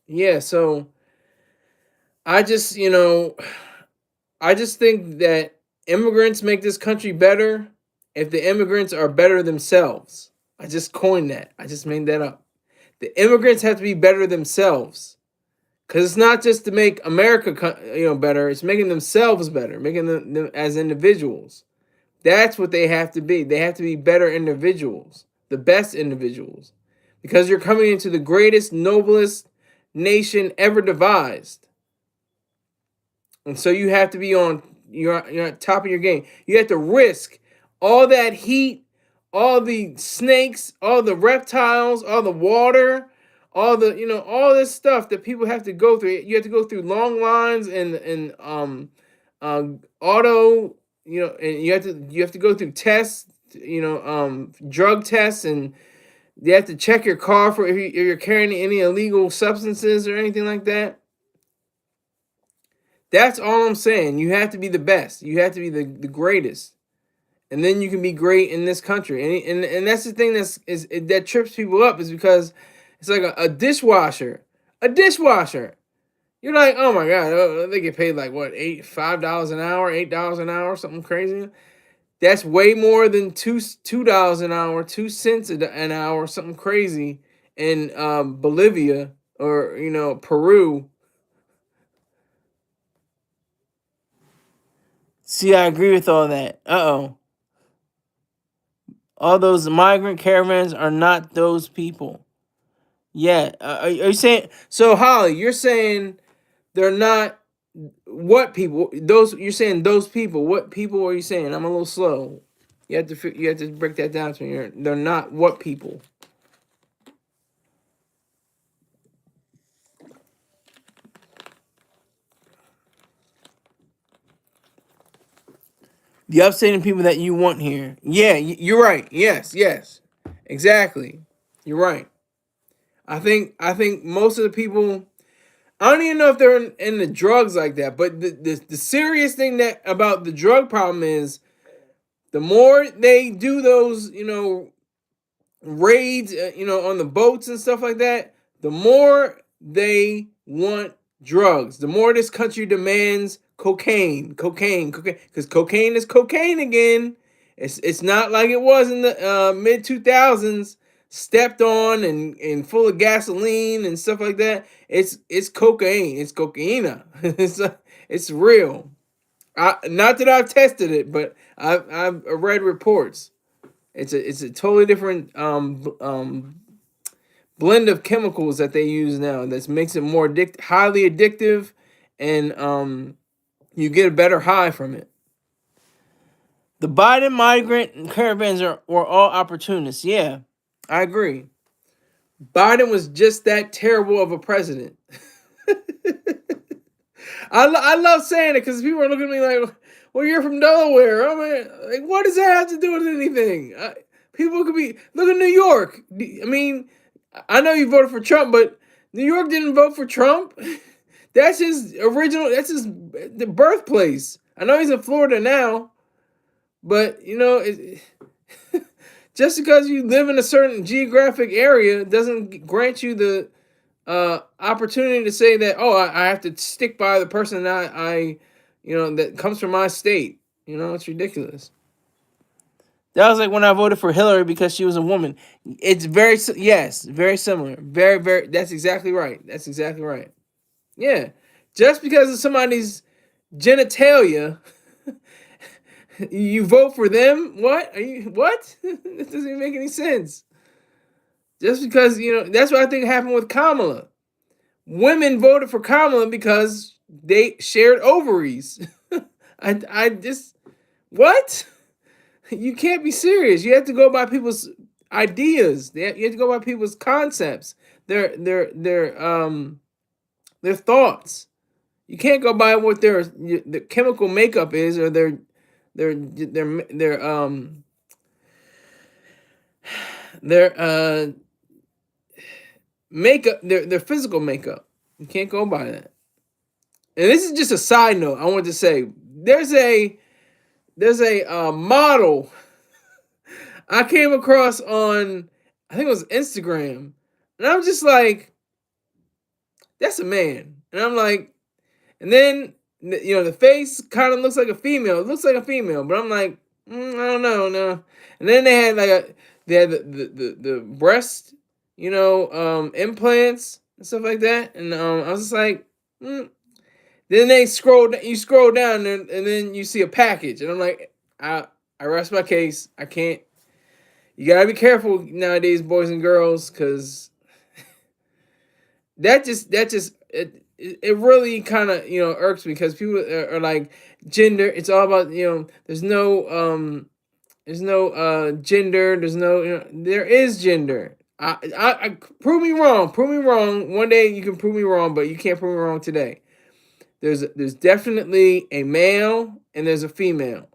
yeah. So I just I just think that immigrants make this country better if the immigrants are better themselves. I just coined that. I just made that up. The immigrants have to be better themselves, because it's not just to make America better. It's making themselves better, making them as individuals. That's what they have to be. They have to be better individuals, the best individuals, because you're coming into the greatest, noblest nation ever devised. And so you have to be on you're at top of your game. You have to risk all that heat, all the snakes, all the reptiles, all the water, all the all this stuff that people have to go through. You have to go through long lines uh auto, and you have to go through tests, drug tests, and you have to check your car for if you're carrying any illegal substances or anything like that. That's all I'm saying. You have to be the best. You have to be the greatest. And then you can be great in this country. And that's the thing that trips people up, is because it's like a dishwasher. A dishwasher. You're like, oh my God, they get paid like what, $5 an hour, $8 an hour, something crazy. That's way more than $2 an hour, 2 cents an hour, something crazy in Bolivia or Peru. See, I agree with all that. Uh-oh. All those migrant caravans are not those people. Yeah. Are you saying so, Holly? You're saying they're not what people? Those you're saying those people. What people are you saying? I'm a little slow. You have to break that down to me. They're not what people? The upstanding people that you want here. Yeah, you're right. Yes, yes, exactly. You're right. I think most of the people. I don't even know if they're in the drugs like that. But the serious thing that about the drug problem is, the more they do those, raids, on the boats and stuff like that, the more they want drugs. The more this country demands cocaine, because cocaine is cocaine again. It's not like it was in the mid 2000s, stepped on and full of gasoline and stuff like that. It's cocaine. It's cocaina. It's real. Not that I've tested it, but I've read reports. It's a totally different blend of chemicals that they use now that makes it more highly addictive, and you get a better high from it. The Biden migrant caravans were all opportunists. Yeah, I agree. Biden was just that terrible of a president. I love saying it because people are looking at me like, "Well, you're from Delaware." I mean, like, what does that have to do with anything? People could be look at New York. I mean, I know you voted for Trump, but New York didn't vote for Trump. That's his original. That's his the birthplace. I know he's in Florida now, but just because you live in a certain geographic area doesn't grant you the opportunity to say that, oh, I have to stick by the person that that comes from my state. It's ridiculous. That was like when I voted for Hillary because she was a woman. It's yes, very similar. Very, very. That's exactly right. That's exactly right. Yeah, just because of somebody's genitalia, you vote for them. What are you? What? It doesn't even make any sense. Just because that's what I think happened with Kamala. Women voted for Kamala because they shared ovaries. I just what? You can't be serious. You have to go by people's ideas. You have to go by people's concepts, their thoughts. You can't go by what the chemical makeup is, or their their makeup, their physical makeup. You can't go by that. And this is just a side note. I want to say there's a model I came across on, I think it was Instagram, and I'm just like, that's a man, and I'm like, and then the face kind of looks like a female. It looks like a female, but I'm like, I don't know, no. And then they had the breast, implants and stuff like that, and I was just like, Then you scroll down, and then you see a package, and I'm like, I rest my case. I can't. You gotta be careful nowadays, boys and girls, because it really kind of irks me, because people are like, gender. It's all about there's no gender. There's no there is gender. I prove me wrong. Prove me wrong. One day you can prove me wrong, but you can't prove me wrong today. There's definitely a male and there's a female,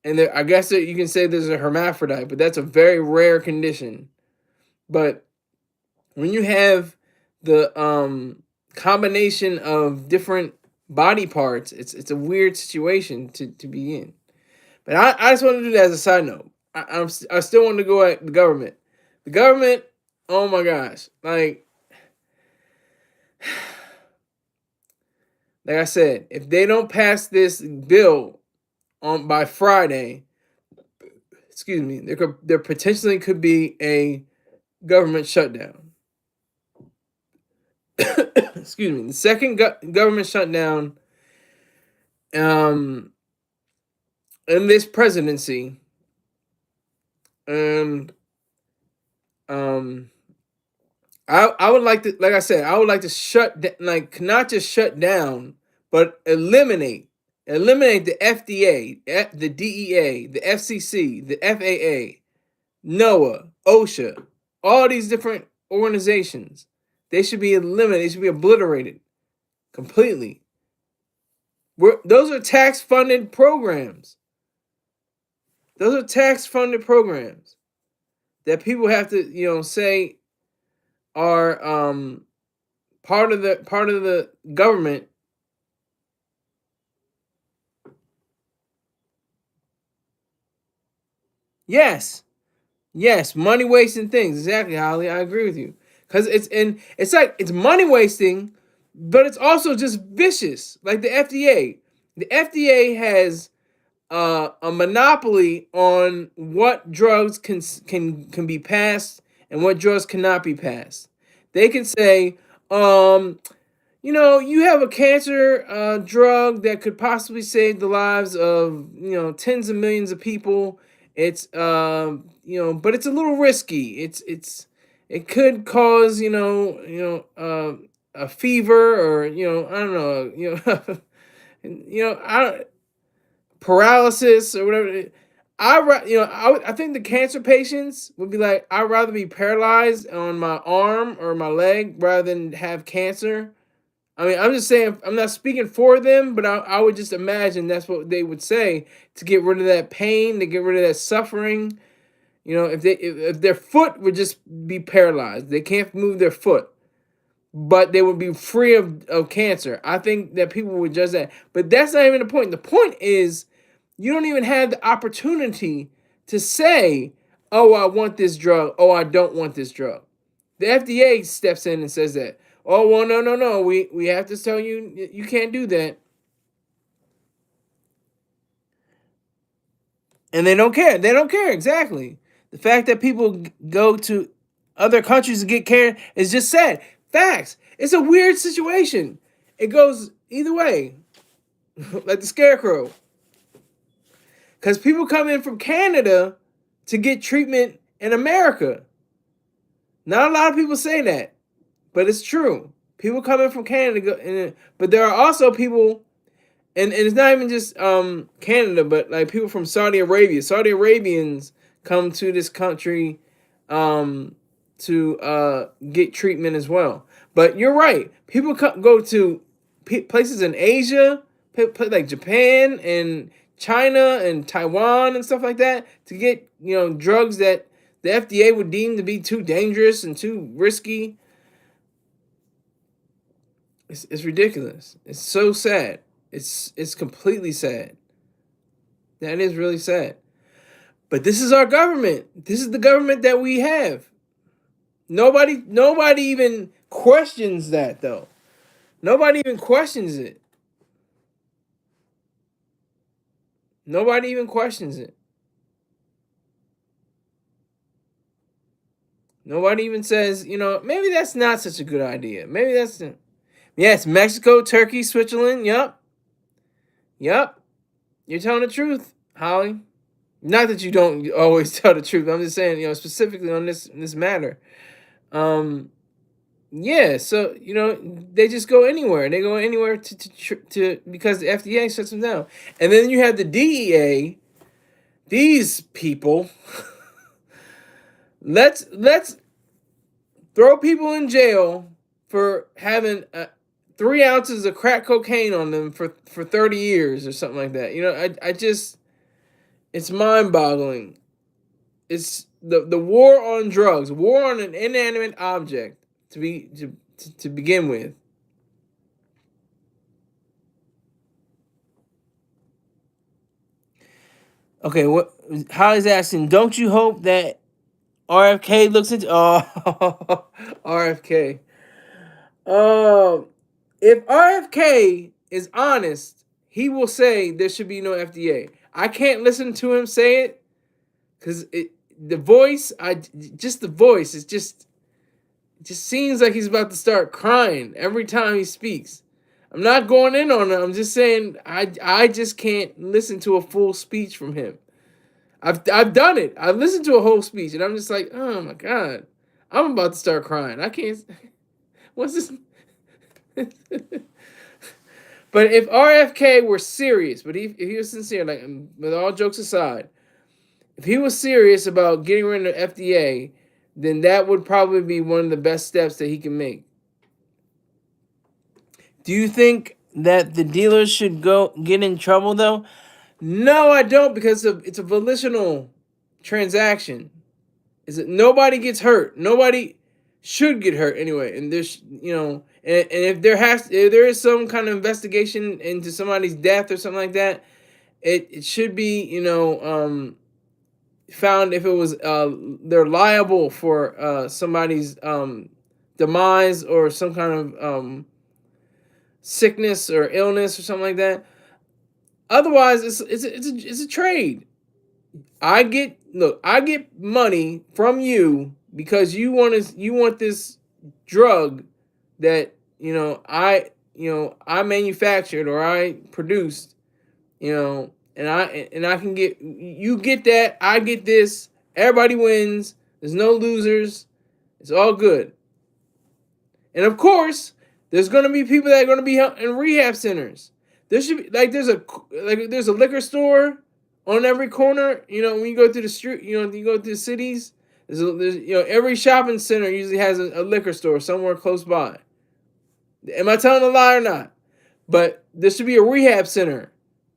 and I guess that you can say there's a hermaphrodite, but that's a very rare condition. But when you have the combination of different body parts, it's a weird situation to be in. But I just want to do that as a side note. I still want to go at the government. The government, oh my gosh, like I said, if they don't pass this bill on by Friday, excuse me, there potentially could be a government shutdown. Excuse me, the second government shutdown in this presidency, and I would like to, like I said, I would like to like not just shut down, but eliminate the FDA, the DEA, the FCC, the FAA, NOAA, OSHA, all these different organizations. They should be eliminated. They should be obliterated completely. Those are tax funded programs. Those are tax funded programs that people have to say are part of the government. Yes, money wasting things. Exactly, Holly. I agree with you. Cause it's like it's money wasting, but it's also just vicious. Like the FDA. The FDA has a monopoly on what drugs can be passed and what drugs cannot be passed. They can say, you have a cancer drug that could possibly save the lives of tens of millions of people. It's but it's a little risky. It could cause a fever, or I don't know, I paralysis or whatever. I think the cancer patients would be like, I'd rather be paralyzed on my arm or my leg rather than have cancer. I mean, I'm just saying, I'm not speaking for them, but I would just imagine that's what they would say, to get rid of that pain, to get rid of that suffering. If their foot would just be paralyzed, they can't move their foot, but they would be free of cancer. I think that people would judge that. But that's not even the point. The point is, you don't even have the opportunity to say, oh, I want this drug. Oh, I don't want this drug. The FDA steps in and says that. Oh, well, no, no, no. We have to tell you, you can't do that. And they don't care. They don't care. Exactly. The fact that people go to other countries to get care is just sad. Facts. It's a weird situation. It goes either way, like the scarecrow. Because people come in from Canada to get treatment in America. Not a lot of people say that, but it's true. People come in from Canada, but there are also people and it's not even just Canada, but like people from Saudi Arabia. Saudi Arabians come to this country um, to get treatment as well. But you're right. People go to places in Asia, like Japan and China and Taiwan and stuff like that, to get drugs that the FDA would deem to be too dangerous and too risky. It's ridiculous. It's so sad. It's completely sad. That is really sad. But this is our government. This is the government that we have. Nobody even questions that though. Nobody even questions it. Nobody even questions it. Nobody even says, maybe that's not such a good idea. Maybe that's yes, Mexico, Turkey, Switzerland. Yup. Yup. You're telling the truth, Holly. Not that you don't always tell the truth. I'm just saying, specifically on this matter. Yeah, so they just go anywhere. They go anywhere to because the FDA shuts them down, and then you have the DEA. These people, let's throw people in jail for having 3 ounces of crack cocaine on them for 30 years or something like that. I just it's mind boggling. It's the war on drugs, war on an inanimate object to begin with. Okay, what Holly's asking? Don't you hope that RFK looks into RFK? Um, if RFK is honest, he will say there should be no FDA. I can't listen to him say it because the voice, the voice is just seems like he's about to start crying every time he speaks. I'm not going in on him. I'm just saying I just can't listen to a full speech from him. I've done it. I've listened to a whole speech and I'm just like, oh my god, I'm about to start crying. I can't. What's this? But if RFK were serious, but if he was sincere, like with all jokes aside, if he was serious about getting rid of FDA, then that would probably be one of the best steps that he can make. Do you think that the dealers should go get in trouble though? No, I don't, because it's a volitional transaction. Is it nobody gets hurt? Nobody should get hurt anyway. And there's and if there is some kind of investigation into somebody's death or something like that, it should be found if it was they're liable for somebody's demise or some kind of sickness or illness or something like that. Otherwise, it's a trade. I get money from you because you want this drug that I manufactured or I produced, and I can get you get that, I get this, everybody wins. There's no losers. It's all good. And of course, there's going to be people that are going to be in rehab centers. There should be there's a liquor store on every corner. When you go through the street, you go through the cities. There's every shopping center usually has a liquor store somewhere close by. Am I telling a lie or not? But there should be a rehab center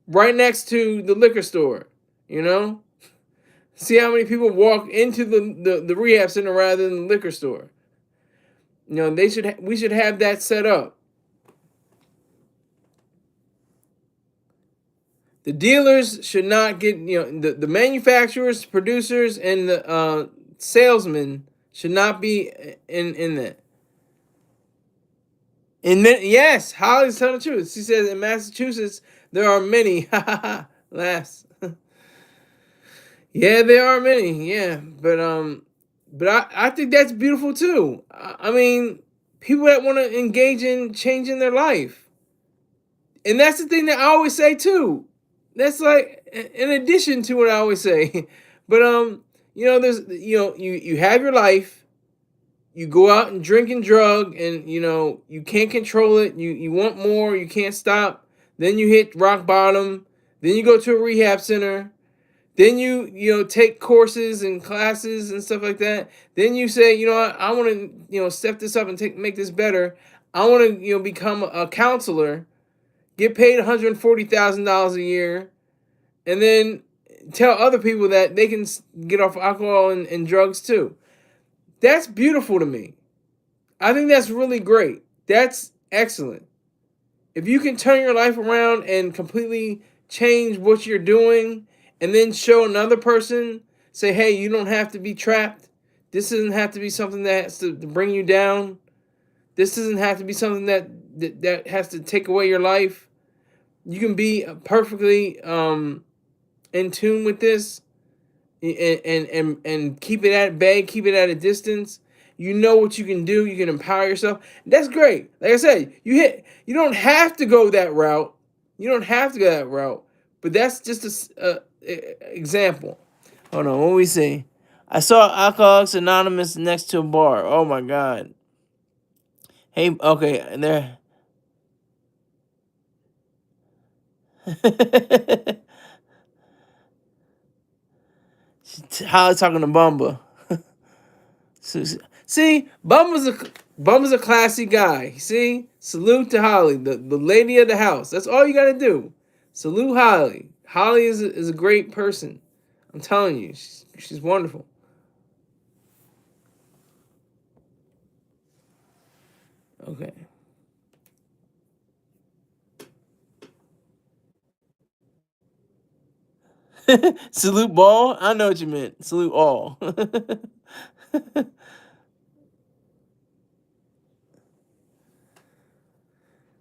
right next to the liquor store. See how many people walk into the rehab center rather than the liquor store. We should have that set up. The dealers should not get, the manufacturers, producers, and the salesmen should not be in that. Yes, Holly's telling the truth. She says in Massachusetts there are many. Laughs. Yeah, there are many. Yeah, but I think that's beautiful too. I mean, people that want to engage in changing their life, and that's the thing that I always say too. That's like in addition to what I always say. But there's you have your life. You go out and drink and drug, and you can't control it. You want more. You can't stop. then you hit rock bottom, then you go to a rehab center, then you take courses and classes and stuff like that. Then you say, I want to step this up and make this better. I want to become a counselor, get paid $140,000 a year, and then tell other people that they can get off alcohol and drugs too. That's beautiful to me. I think that's really great. That's excellent. If you can turn your life around and completely change what you're doing and then show another person, say, hey, you don't have to be trapped. This doesn't have to be something that has to bring you down. This doesn't have to be something that has to take away your life. You can be perfectly in tune with this and keep it at bay, keep it at a distance. You know what you can do. You can empower yourself. That's great. Like I said, you don't have to go that route. You don't have to go that route. But that's just a example. Hold on, what we see? I saw Alcoholics Anonymous next to a bar. Oh my God. Hey, okay, and there. Holly talking to Bumba. See, Bumba's a classy guy. See, salute to Holly, the lady of the house. That's all you gotta do. Salute Holly. Holly is a great person. I'm telling you, she's wonderful. Okay. Salute ball. I know what you meant. Salute all.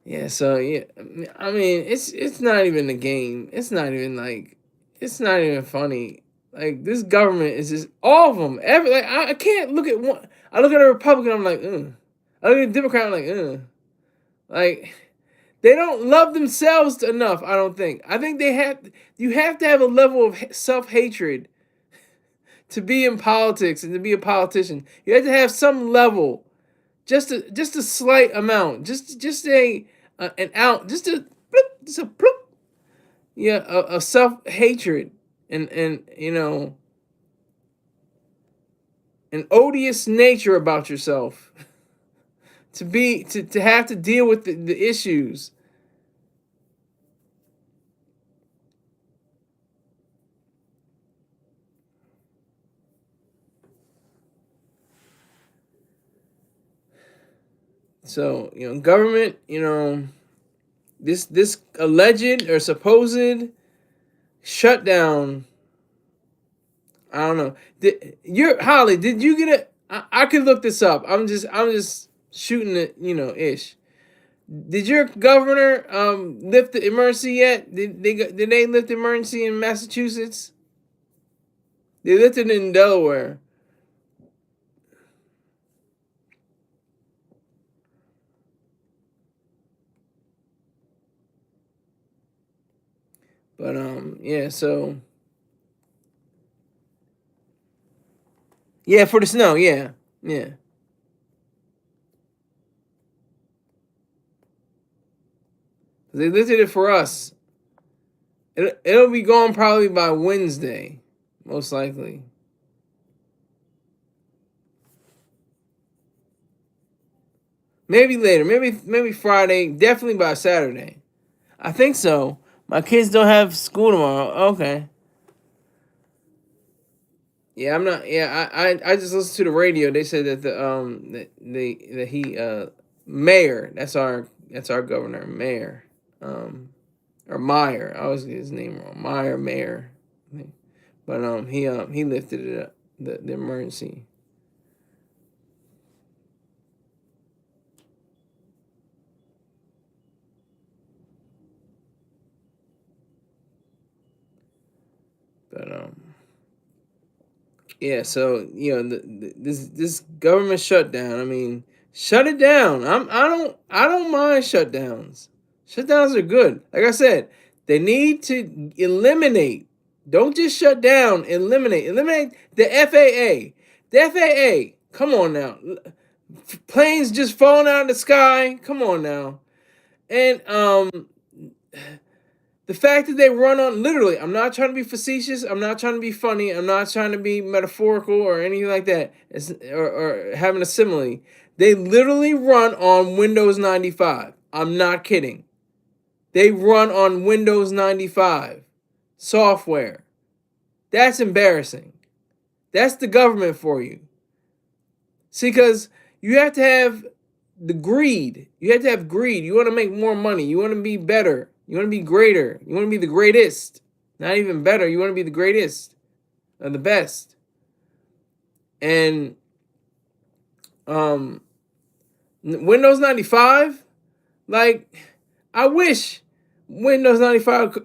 Yeah, so yeah, I mean, it's not even a game. It's not even like, it's not even funny. Like this government is just all of them. Every like I can't look at one. I look at a Republican. I'm like, ugh. I look at a Democrat. I'm like, ugh. Like they don't love themselves enough. I don't think. I think they have. You have to have a level of self hatred to be in politics and to be a politician. You have to have some level, just a slight amount, just a an out, just a bloop, yeah, a self hatred and an odious nature about yourself to have to deal with the issues. So government, this alleged or supposed shutdown. I don't know. You're Holly. Did you get it? I could look this up. I'm just shooting it. Ish. Did your governor lift the emergency yet? Did they lift the emergency in Massachusetts? They lifted it in Delaware. But yeah. So yeah, for the snow. Yeah, yeah. They lifted it for us. It'll be gone probably by Wednesday, most likely. Maybe later. Maybe Friday. Definitely by Saturday. I think so. My kids don't have school tomorrow. Okay. Yeah, I'm not. Yeah, I just listened to the radio. They said that that he mayor. That's our governor, mayor. Or Meyer. I always get his name wrong. Meyer, mayor. But he lifted it up, the emergency. But yeah, so this government shutdown. I mean, shut it down. I don't mind shutdowns. Shutdowns are good. Like I said, they need to eliminate. Don't just shut down. Eliminate the FAA. The FAA. Come on now. Planes just falling out of the sky. Come on now. And the fact that they run on, literally, I'm not trying to be facetious, I'm not trying to be funny, I'm not trying to be metaphorical or anything like that, or having a simile. They literally run on Windows 95. I'm not kidding. They run on Windows 95 software. That's embarrassing. That's the government for you. See, because you have to have the greed. You have to have greed. You want to make more money. You want to be better. You want to be greater. You want to be the greatest. Not even better. You want to be the greatest or the best. And Windows 95, like, I wish Windows 95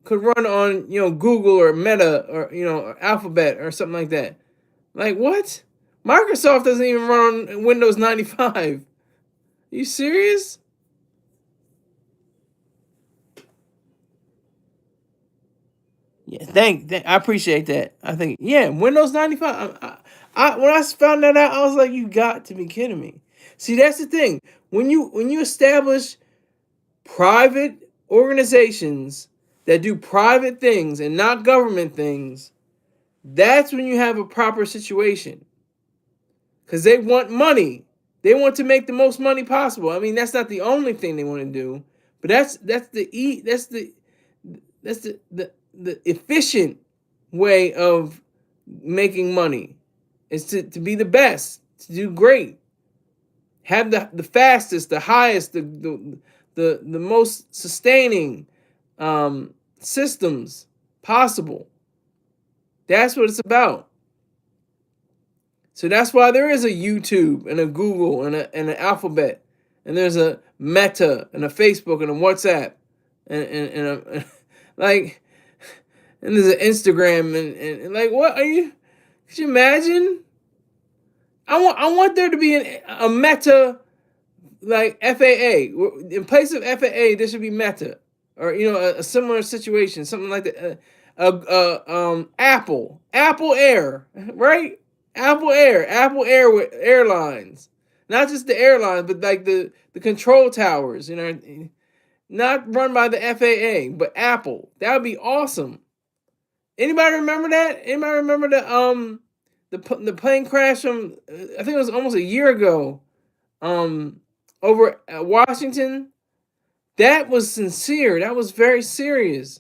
could run on, Google or Meta or, or Alphabet or something like that. Like, what? Microsoft doesn't even run on Windows 95. Are you serious? Yeah, I appreciate that. I think, yeah, Windows 95. When I found that out, I was like, you got to be kidding me. See, that's the thing. When you establish private organizations that do private things and not government things, that's when you have a proper situation. Because they want money. They want to make the most money possible. I mean, that's not the only thing they want to do, but that's the efficient way of making money. Is to be the best, to do great, have the fastest, the highest, the most sustaining systems possible. That's what it's about. So that's why there is a YouTube and a Google and an Alphabet, and there's a Meta and a Facebook and a WhatsApp, and a like, and there's an Instagram and like, what are you? Could you imagine? I want there to be a Meta, like FAA. In place of FAA, there should be Meta, or a similar situation, something like that. Apple Air, right? Apple Air with airlines, not just the airlines, but like the control towers. Not run by the FAA, but Apple. That would be awesome. Anybody remember that? Anybody remember the plane crash from I think it was almost a year ago, over at Washington? That was sincere. That was very serious,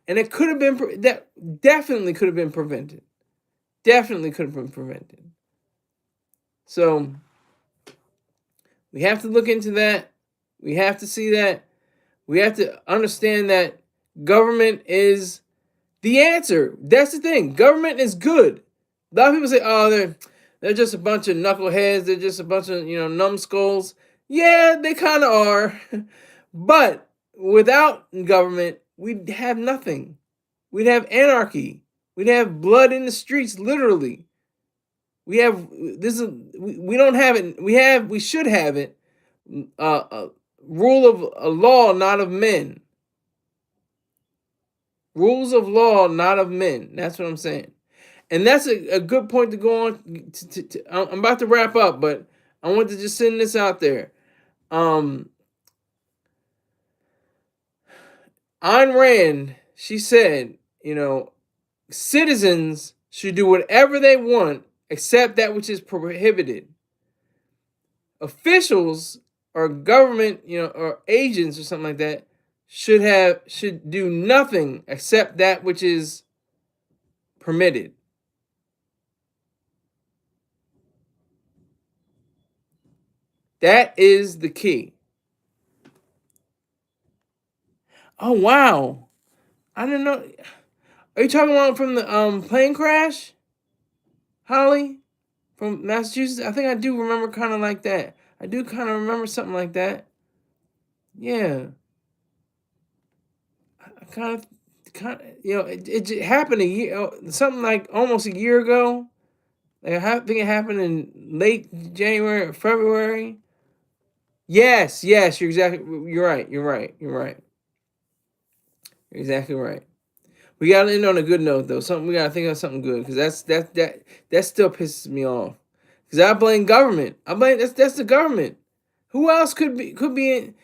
and it could have been that definitely could have been prevented. Definitely could have been prevented. So we have to look into that. We have to see that. We have to understand that government is the answer. That's the thing. Government is good. A lot of people say, "Oh, they're just a bunch of knuckleheads. They're just a bunch of numbskulls." Yeah, they kind of are. But without government, we'd have nothing. We'd have anarchy. We'd have blood in the streets, literally. We have this is we don't have it. We should have it. Rule of a law, not of men. Rules of law, not of men. That's what I'm saying. And that's a good point to go on. I'm about to wrap up, but I want to just send this out there. Ayn Rand, she said, citizens should do whatever they want except that which is prohibited. Officials or government, or agents or something like that should do nothing except that which is permitted. That is the key. Oh wow. I don't know. Are you talking about from the plane crash? Holly? From Massachusetts? I think I do remember kind of like that. I do kind of remember something like that. Yeah. I kind of, it happened a year, something like almost a year ago. Like, I think it happened in late January or February. Yes, you're right. You're exactly right. We gotta end on a good note though. We gotta think of something good, because that still pisses me off. Because I blame government. That's the government. Who else could be in?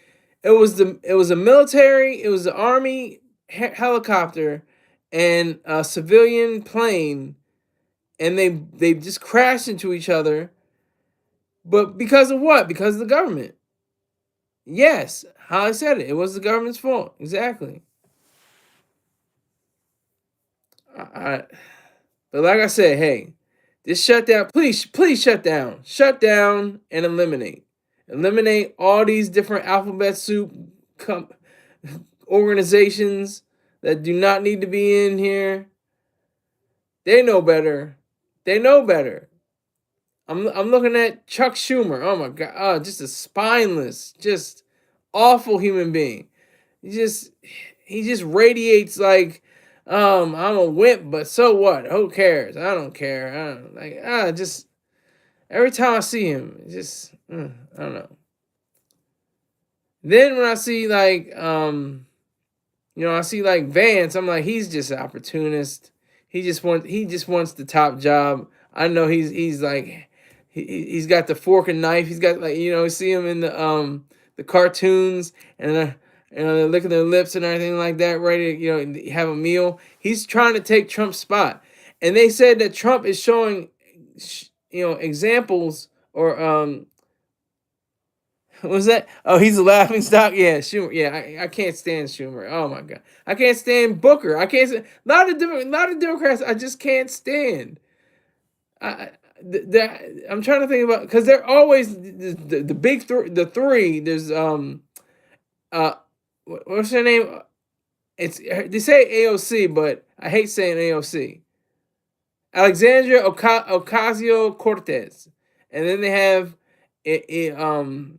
It was a military, it was the army helicopter and a civilian plane, and they just crashed into each other. But because of what? Because of the government. Yes, how I said it. It was the government's fault. Exactly. I, but like I said, hey, this shutdown, please shut down. Shut down and eliminate. Eliminate all these different alphabet soup com- organizations that do not need to be in here. They know better. They know better. I'm looking at Chuck Schumer. Oh my god, just a spineless, just awful human being. He just he just radiates like I'm a wimp, but so what? Who cares? I don't care. I don't like just every time I see him, it just I don't know. Then when I see like I see like Vance, I'm like he's just an opportunist. He just wants the top job. I know he's like he's got the fork and knife. He's got like see him in the cartoons and they're licking their lips and everything like that, ready to have a meal. He's trying to take Trump's spot, and they said that Trump is showing examples or what was that? Oh, he's a laughing stock. Yeah, Schumer. Yeah, I can't stand Schumer. Oh my god, I can't stand Booker. I can't stand lot of Democrats. I just can't stand. I I'm trying to think about because they're always the big the three. There's uh what's her name? It's they say AOC, but I hate saying AOC. Alexandria Ocasio Cortez, and then they have the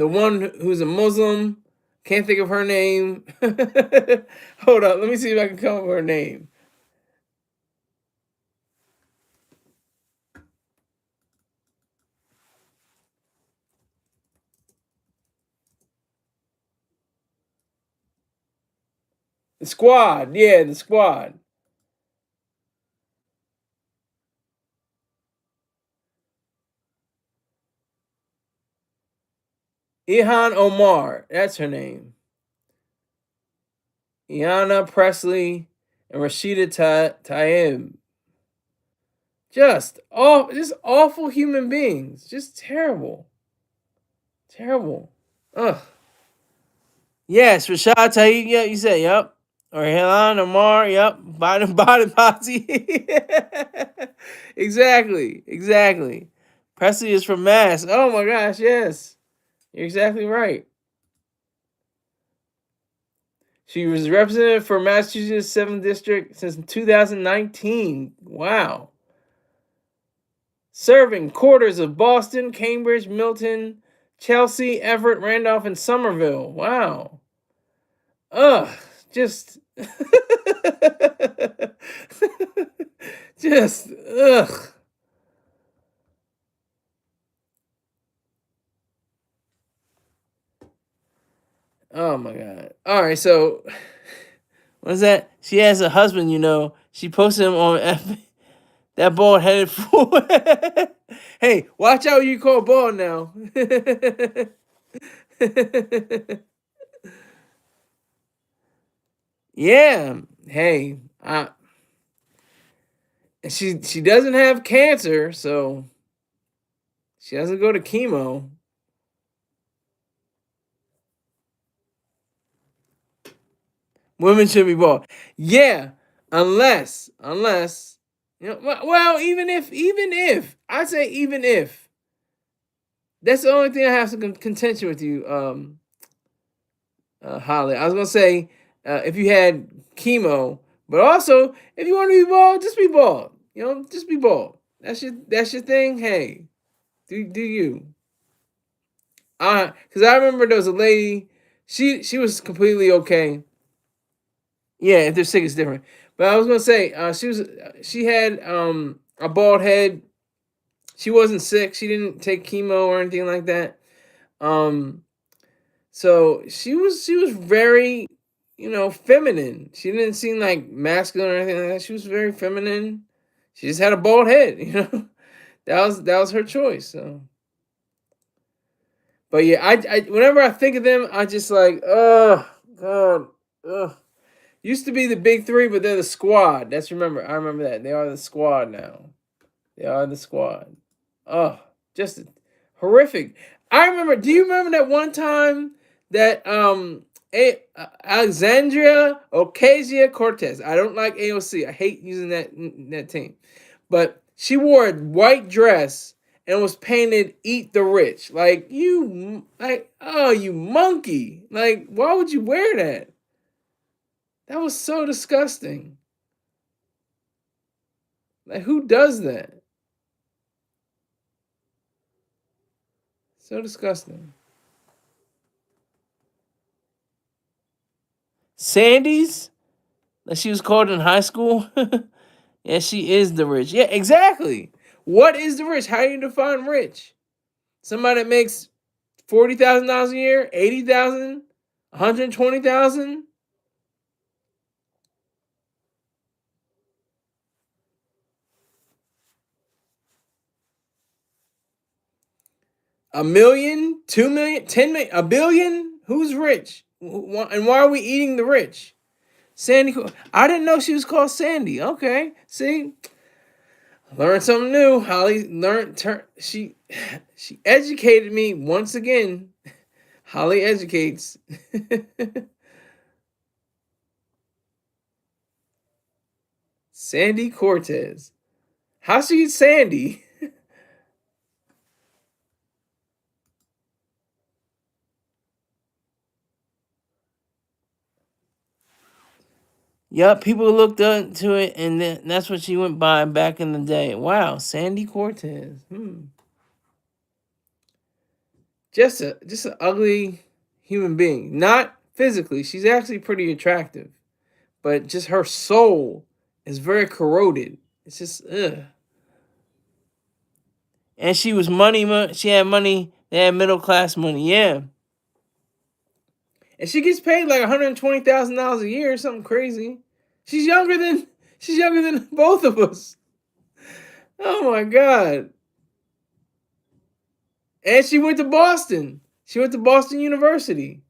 one who's a Muslim. Can't think of her name. Hold up, let me see if I can come up with her name. The squad, yeah, the squad. Ilhan Omar, that's her name. Iana Presley and Rashida Tlaib. Just awful human beings. Just terrible. Terrible. Ugh. Yes, Rashad Tlaib, yeah, you said, yep. Or Ilhan Omar, yep. Biden Posse. Exactly. Presley is from Mass. Oh my gosh, yes. You're exactly right. She was representative for Massachusetts 7th District since 2019. Wow. Serving quarters of Boston, Cambridge, Milton, Chelsea, Everett, Randolph, and Somerville. Wow. Ugh. Just. Just. Ugh. Oh my god. All right, so what's that? She has a husband, She posted him on that bald headed fool. Hey, watch out what you call bald now. Yeah. Hey, she doesn't have cancer, so she doesn't go to chemo. Women should be bald. Yeah, unless even if I say even if that's the only thing I have some contention with you, Holly. I was gonna say if you had chemo, but also if you want to be bald, just be bald. Just be bald. That's your thing. Hey, do you? Because I remember there was a lady. She was completely okay. Yeah, if they're sick, it's different. But I was gonna say, she had a bald head. She wasn't sick. She didn't take chemo or anything like that. Um, so she was very, feminine. She didn't seem like masculine or anything like that. She was very feminine. She just had a bald head. That was her choice. So, But yeah, I whenever I think of them, I just like, oh God, ugh. Used to be the big three, but they're the squad. I remember that. They are the squad now. They are the squad. Oh, just horrific. I remember. Do you remember that one time that Alexandria Ocasio Cortez? I don't like AOC. I hate using that team, but she wore a white dress and was painted "Eat the Rich." Like you, like oh you monkey! Like why would you wear that? That was so disgusting. Like who does that? So disgusting. Sandy's, that she was called in high school. Yeah, she is the rich. Yeah, exactly. What is the rich? How do you define rich? Somebody that makes $40,000 a year, 80,000, 120,000, a million, 2 million, 10 million, a billion. Who's rich? And why are we eating the rich? Sandy. I didn't know she was called Sandy. Okay, see, learned something new. Holly learned. She educated me once again. Holly educates. Sandy Cortez. How's she Sandy? Yup, people looked up to it, and that's what she went by back in the day. Wow, Sandy Cortez. Just an ugly human being. Not physically, she's actually pretty attractive, but just her soul is very corroded. It's just ugh. And she was money. She had money. They had middle class money. Yeah, and she gets paid like $120,000 a year, or something crazy. She's younger than she's younger than both of us. Oh my god! And she went to Boston. She went to Boston University.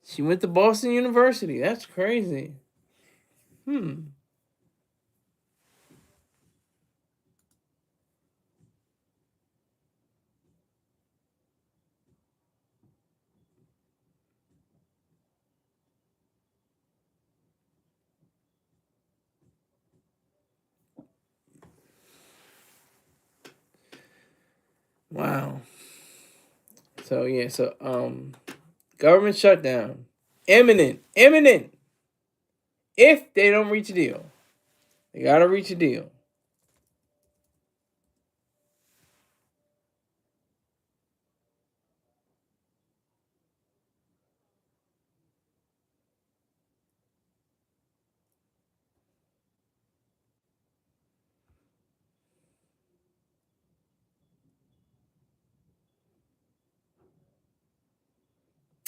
She went to Boston University. That's crazy. Hmm. Wow. So yeah. Government shutdown. Imminent. Imminent. If they don't reach a deal, they gotta reach a deal.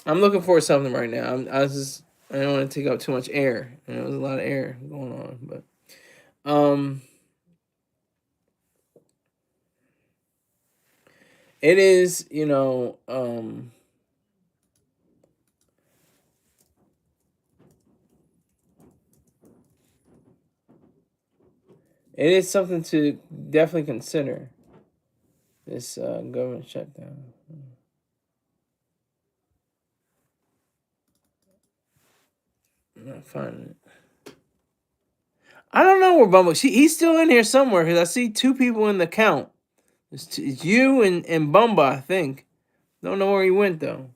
I'm looking for something right now. I don't want to take up too much air. There's a lot of air going on, but um, it is it is something to definitely consider. This government shutdown. I'm not finding it. I don't know where Bumble. He's still in here somewhere because I see two people in the count. It's you and Bumba, I think. Don't know where he went though.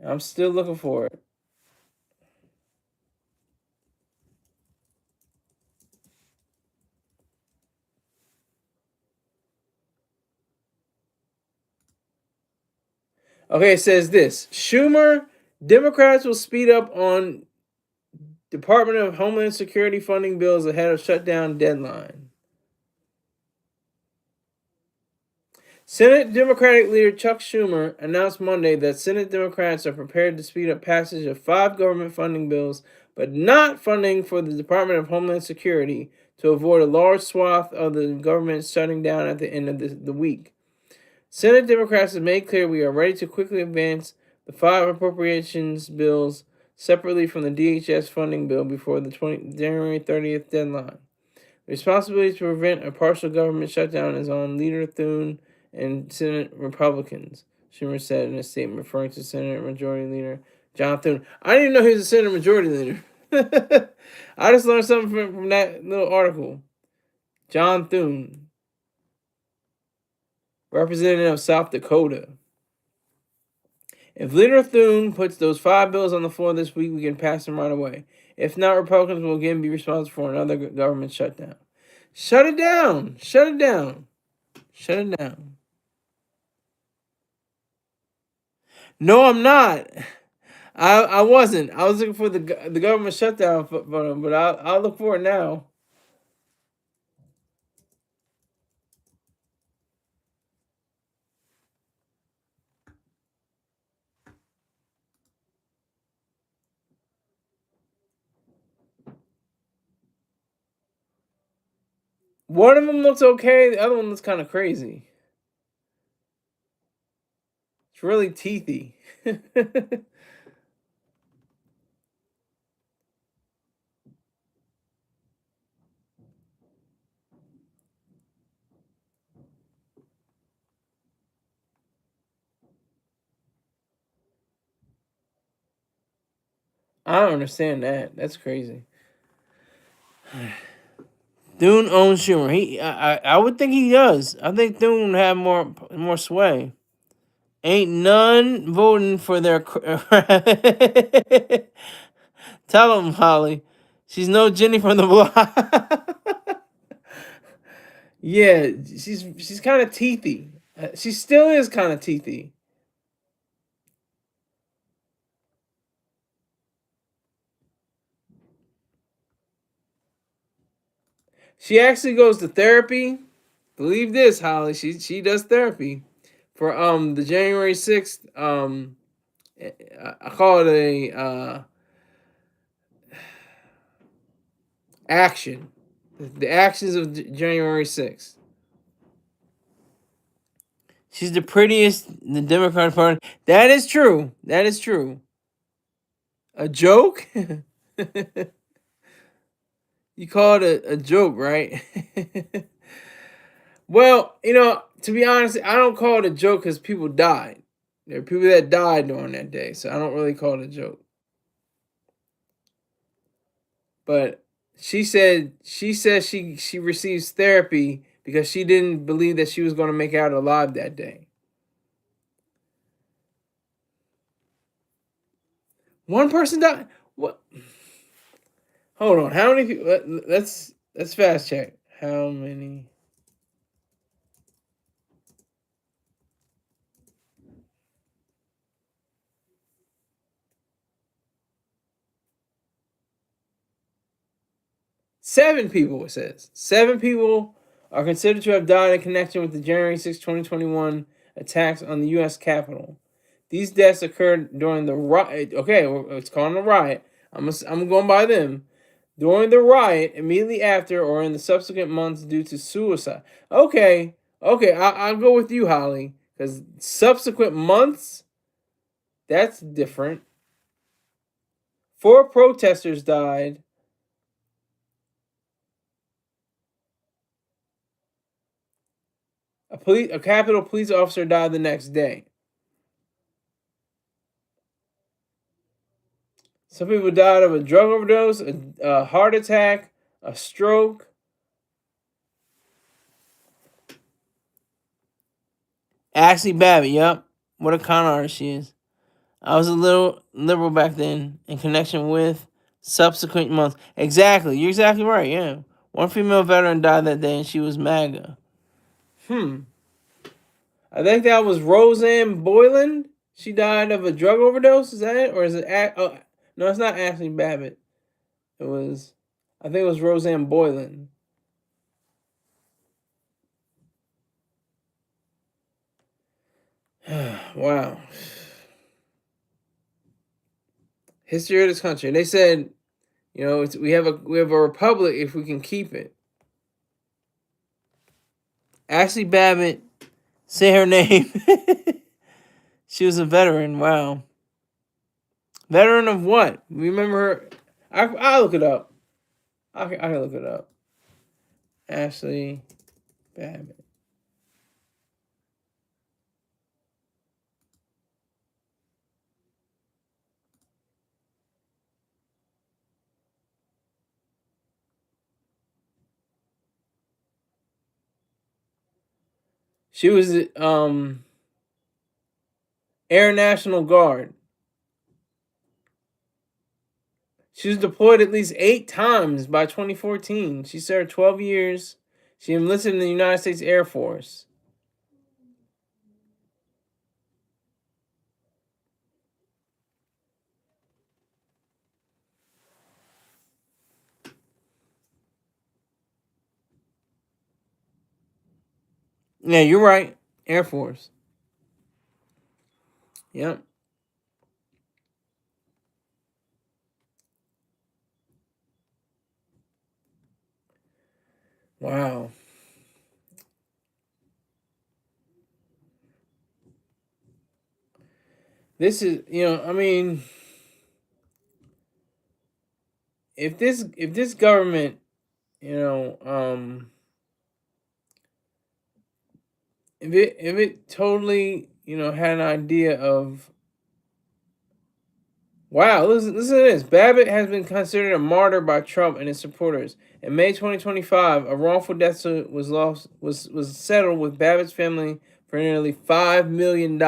I'm still looking for it. Okay, it says this: Schumer, Democrats will speed up on Department of Homeland Security funding bills ahead of shutdown deadline. Senate Democratic leader Chuck Schumer announced Monday that Senate Democrats are prepared to speed up passage of 5 government funding bills, but not funding for the Department of Homeland Security to avoid a large swath of the government shutting down at the end of the week. Senate Democrats have made clear we are ready to quickly advance the 5 appropriations bills separately from the DHS funding bill before the January 30th deadline. The responsibility to prevent a partial government shutdown is on Leader Thune and Senate Republicans, Schumer said in a statement referring to Senate Majority Leader John Thune. I didn't even know he was a Senate Majority Leader. I just learned something from that little article. John Thune, representative of South Dakota. If Leader Thune puts those 5 bills on the floor this week, we can pass them right away. If not, Republicans will again be responsible for another government shutdown. Shut it down. Shut it down. Shut it down. No, I'm not. I wasn't. I was looking for the government shutdown for them, but I'll look for it now. One of them looks okay. The other one looks kind of crazy. It's really teethy. I don't understand that. That's crazy. Thune owns Schumer. I would think he does. I think Thune would have more sway. Ain't none voting for their. Tell him, Holly. She's no Jenny from the block. Yeah, she's kind of teethy. She still is kind of teethy. She actually goes to therapy. Believe this, Holly. She does therapy for the January 6th I call it a action. The actions of January 6th. She's the prettiest in the Democratic Party. That is true. That is true. A joke? You call it a joke, right? Well, to be honest, I don't call it a joke because people died. There are people that died during that day, so I don't really call it a joke. But she receives therapy because she didn't believe that she was going to make it out alive that day. One person died. What? Hold on. How many people? Let's fast check. How many? Seven people. It says 7 people are considered to have died in connection with the January 6, 2021 attacks on the U.S. Capitol. These deaths occurred during the riot. Okay, it's called a riot. I'm going by them. During the riot, immediately after, or in the subsequent months due to suicide. Okay, I'll go with you, Holly, because subsequent months, that's different. 4 protesters died. A Capitol police officer died the next day. Some people died of a drug overdose, a heart attack, a stroke. Ashley Babbitt, yep. What a con artist she is. I was a little liberal back then in connection with subsequent months. Exactly. You're exactly right, yeah. One female veteran died that day and she was MAGA. I think that was Roseanne Boyland. She died of a drug overdose. Is that it? Or is it... Oh, no, it's not Ashley Babbitt. It was... I think it was Roseanne Boyland. Wow. History of this country. They said, we have a republic if we can keep it. Ashley Babbitt, say her name. She was a veteran. Wow. Veteran of what? Remember her? I'll look it up. I can look it up. Ashley Babbitt. She was Air National Guard. She was deployed at least 8 times by 2014. She served 12 years. She enlisted in the United States Air Force. Yeah, you're right. Air Force. Yep. Wow. This is, I mean, if this government, you know, if it totally, had an idea of, wow, listen to this. Babbitt has been considered a martyr by Trump and his supporters. In May 2025, a wrongful death suit was settled with Babbitt's family for nearly $5 million.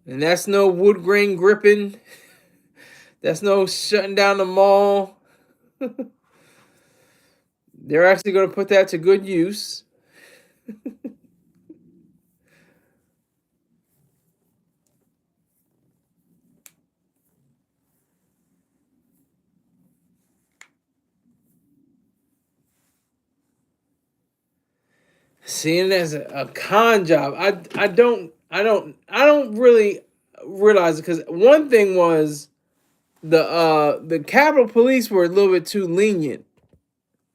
And that's no wood grain gripping. That's no shutting down the mall. They're actually going to put that to good use. Seeing it as a con job, I don't really realize it, because one thing was the Capitol Police were a little bit too lenient.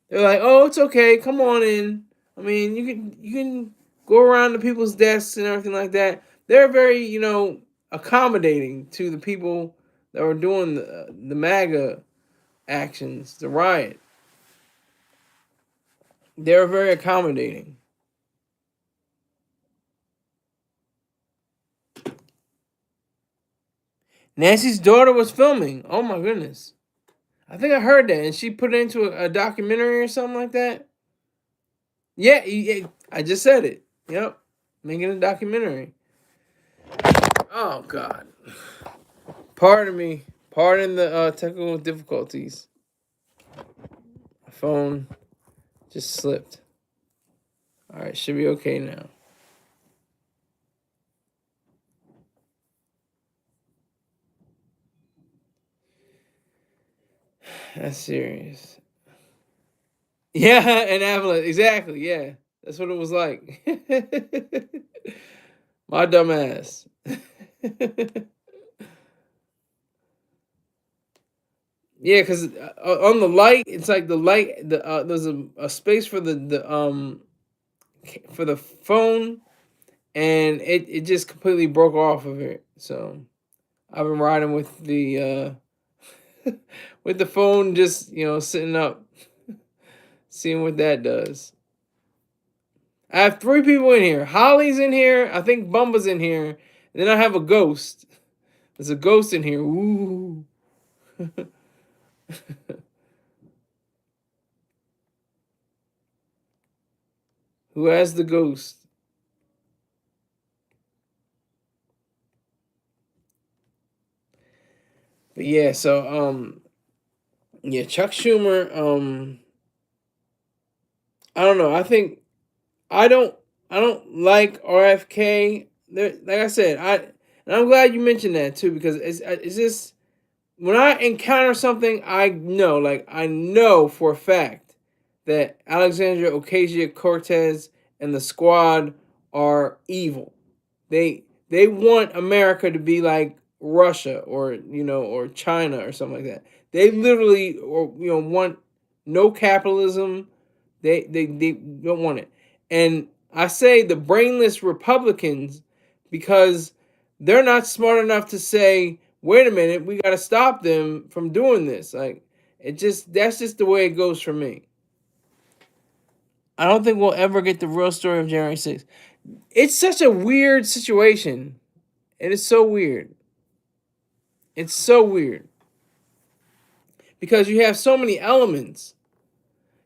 They're like, oh, it's okay, come on in. I mean, you can go around to people's desks and everything like that. They're very accommodating to the people that were doing the MAGA actions, the riot. They're very accommodating. Nancy's daughter was filming. Oh my goodness. I think I heard that, and she put it into a documentary or something like that. Yeah, yeah, I just said it. Yep, making a documentary. Oh God, pardon me. Pardon the technical difficulties. My phone just slipped. All right, should be okay now. That's serious. Yeah, an avalanche. Exactly. Yeah, that's what it was like. My dumb ass. Yeah, because on the light, it's like the light. There's a space for the phone, and it just completely broke off of it. So I've been riding with the with the phone just sitting up, seeing what that does. I have 3 people in here. Holly's in here. I think Bumba's in here. And then I have a ghost. There's a ghost in here. Ooh. Who has the ghost? But yeah, so yeah, Chuck Schumer, I don't know. I don't like RFK. There, like I said, and I'm glad you mentioned that too, because it's just, when I encounter something, I know for a fact that Alexandria Ocasio-Cortez and the squad are evil. They want America to be like Russia or or China or something like that. They literally or want no capitalism. They don't want it. And I say the brainless Republicans because they're not smart enough to say, wait a minute, we got to stop them from doing this. Like that's just the way it goes for me. I don't think we'll ever get the real story of January 6th. It's such a weird situation. It is so weird. It's so weird because you have so many elements.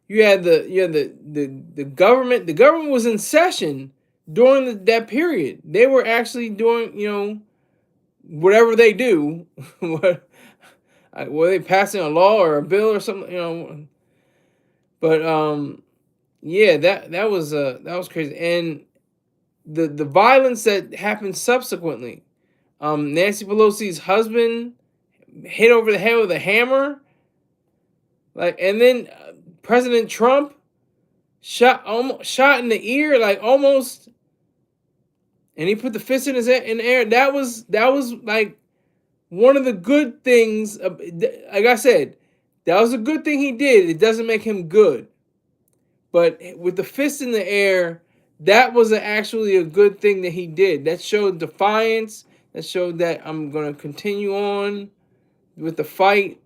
You had the government. The government was in session during that period. They were actually doing whatever they do. What were they passing a law or a bill or something? But yeah, that was crazy, and the violence that happened subsequently. Nancy Pelosi's husband hit over the head with a hammer, like, and then President Trump shot in the ear, like almost, and he put the fist in in the air. That was like one of the good things. Like I said, that was a good thing he did. It doesn't make him good, but with the fist in the air, that was actually a good thing that he did. That showed defiance. That showed that I'm gonna continue on with the fight.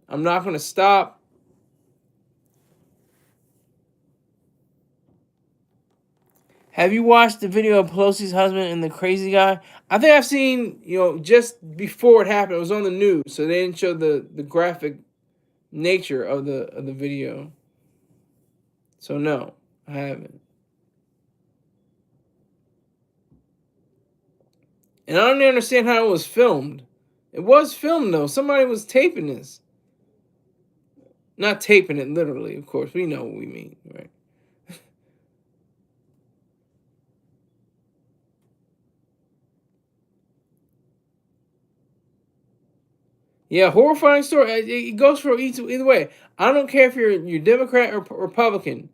I'm not gonna stop. Have you watched the video of Pelosi's husband and the crazy guy? I think I've seen, just before it happened. It was on the news, so they didn't show the graphic nature of the video. So no, I haven't. And I don't even understand how it was filmed. It was filmed though. Somebody was taping this. Not taping it literally, of course. We know what we mean, right? Yeah, horrifying story. It goes for either way. I don't care if you're Democrat or Republican.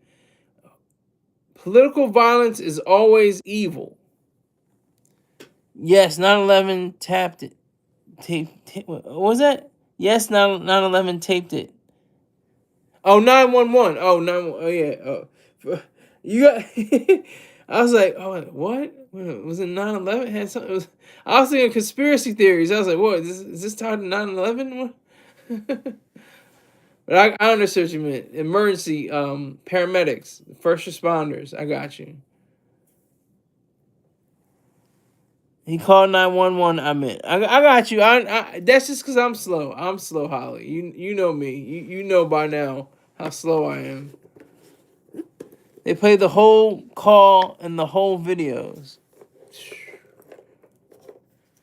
Political violence is always evil. Yes, 9/11 tapped it. What was that? Yes, 9/11 taped it. Oh, 911. Oh, 911. Oh, yeah. Oh, you got. I was like, oh, what? Was it 9/11? Had something. I was thinking conspiracy theories. I was like, what? Is this tied to 9/11? But I understood what you meant. Emergency, paramedics, first responders. I got you. He called 911. I meant I got you. That's just because I'm slow. I'm slow, Holly. You know me. You know by now how slow I am. They played the whole call and the whole videos.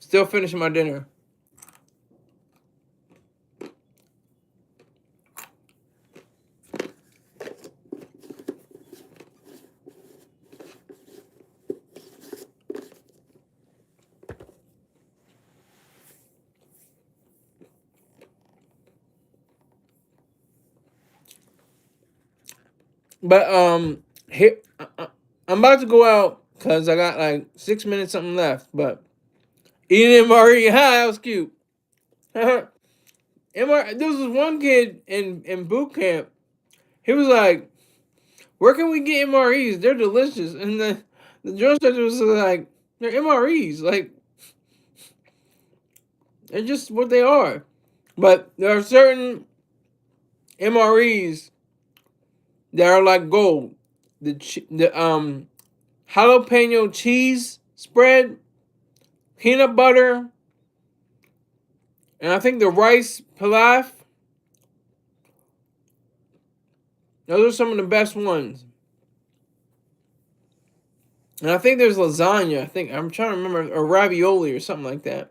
Still finishing my dinner. But here I'm about to go out because I got like 6 minutes something left. But eating MRE, that was cute. MRE, there was this one kid in boot camp. He was like, "Where can we get MREs? They're delicious." And the drill instructor was like, "They're MREs. Like they're just what they are." But there are certain MREs that are like gold. The jalapeno cheese spread, peanut butter, and I think the rice pilaf. Those are some of the best ones. And I think there's lasagna. I think I'm trying to remember, or ravioli or something like that.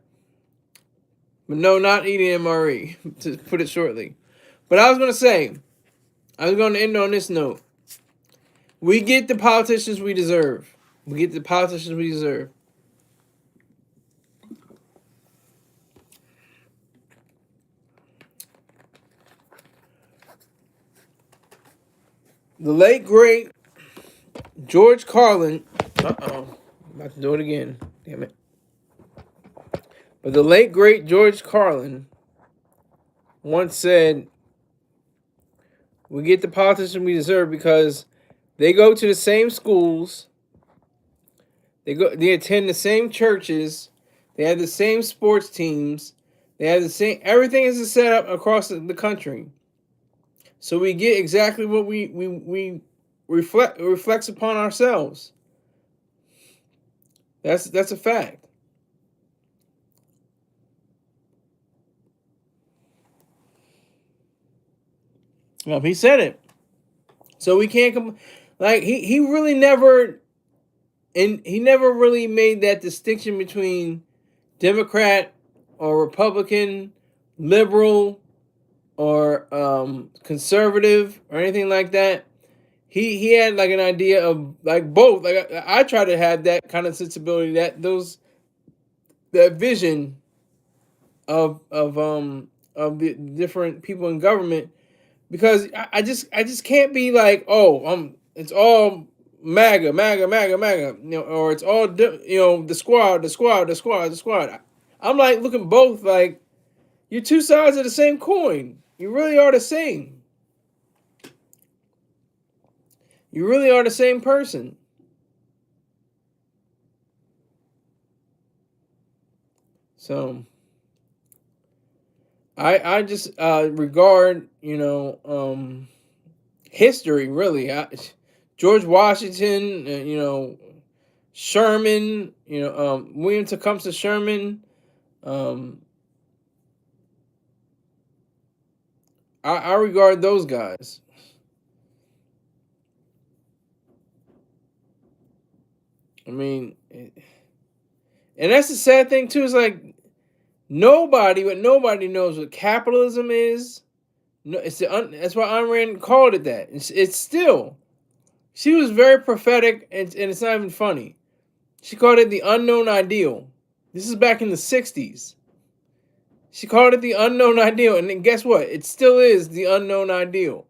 But no, not eating MRE, to put it shortly. But I was going to say, I was going to end on this note. We get the politicians we deserve. We get the politicians we deserve. The late great George Carlin. I'm about to do it again. Damn it. But the late great George Carlin once said, "We get the politicians we deserve because they go to the same schools, they attend the same churches, they have the same sports teams, they have the same everything is set up across the country. So we get exactly what we reflects upon ourselves. That's a fact." He said it. So we can't like he really never and he never really made that distinction between Democrat or Republican, liberal or conservative or anything like that. He had like an idea of like both. Like I try to have that kind of sensibility, that vision of the different people in government, because I just can't be like, oh, it's all MAGA, MAGA, MAGA, MAGA, or it's all the squad, the squad, the squad, the squad. I'm like looking both like you're two sides of the same coin. You really are the same. You really are the same person. So I just regard history really. George Washington, Sherman, William Tecumseh Sherman. Um, I regard those guys. I mean, and that's the sad thing too. Is like nobody knows what capitalism is. No, that's why Ayn Rand called it that. It's still. She was very prophetic, and it's not even funny. She called it the unknown ideal. This is back in the 60s. She called it the unknown ideal, and then guess what? It still is the unknown ideal.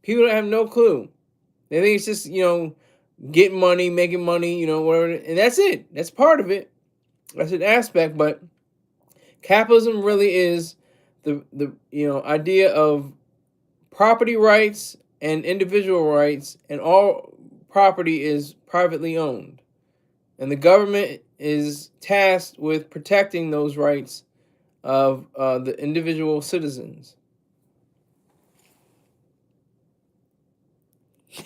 People have no clue. They think it's just, getting money, making money, whatever. And that's it. That's part of it. That's an aspect, but capitalism really is the idea of property rights and individual rights, and all property is privately owned. And the government is tasked with protecting those rights of the individual citizens.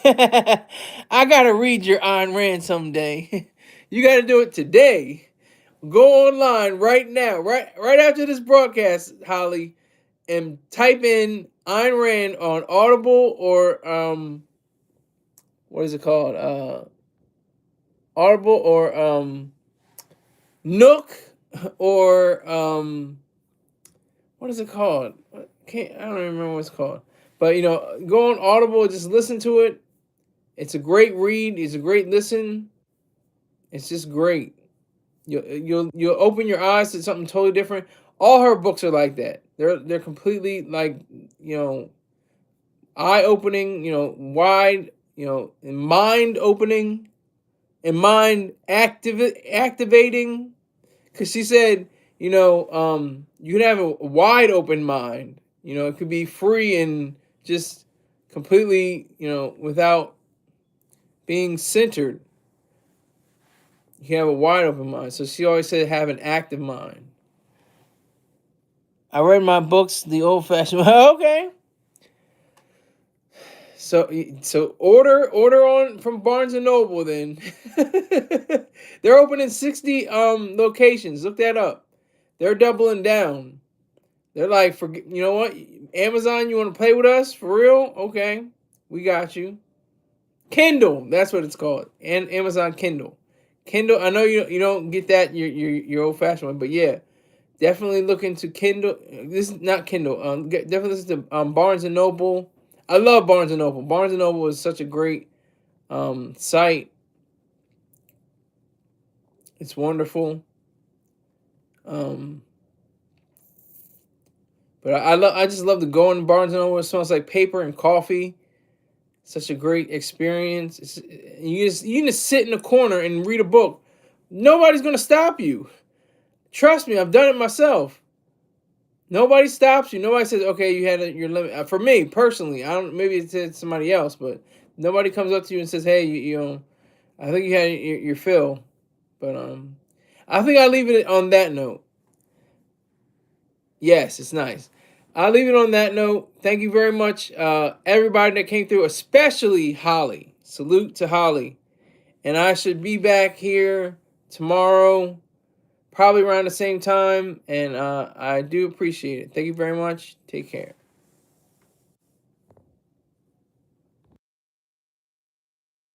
I gotta read your Ayn Rand someday. You gotta do it today. Go online right now, right after this broadcast, Holly, and type in Ayn Rand on Audible or what is it called? Audible or Nook or what is it called? I don't even remember what it's called. But go on Audible, just listen to it. It's a great read. It's a great listen. It's just great. You'll open your eyes to something totally different. All her books are like that. They're completely like eye opening. Wide. And mind opening and mind activating. Because she said, you can have a wide open mind. It could be free and just completely, without being centered. You can have a wide open mind. So she always said have an active mind. I read my books the old fashioned way. Okay. So order on from Barnes and Noble then. They're opening 60 locations. Look that up. They're doubling down. They're like, you know what? Amazon, you want to play with us for real? Okay, we got you. Kindle, that's what it's called, and Amazon Kindle. Kindle, I know you don't get that your old fashioned one, but yeah, definitely look into Kindle. This is not Kindle. Definitely listen to Barnes and Noble. I love Barnes and Noble. Barnes and Noble is such a great site. It's wonderful. But I just love to go in Barnes and Noble. It smells like paper and coffee. Such a great experience. You can just sit in a corner and read a book. Nobody's gonna stop you. Trust me, I've done it myself. Nobody stops you. Nobody says, "Okay, you had your limit." For me personally, I don't. Maybe it's somebody else, but nobody comes up to you and says, "Hey, you know, I think you had your fill." But I think I'll leave it on that note. Yes, it's nice. I'll leave it on that note. Thank you very much, everybody that came through, especially Holly. Salute to Holly. And I should be back here tomorrow, probably around the same time. And I do appreciate it. Thank you very much. Take care.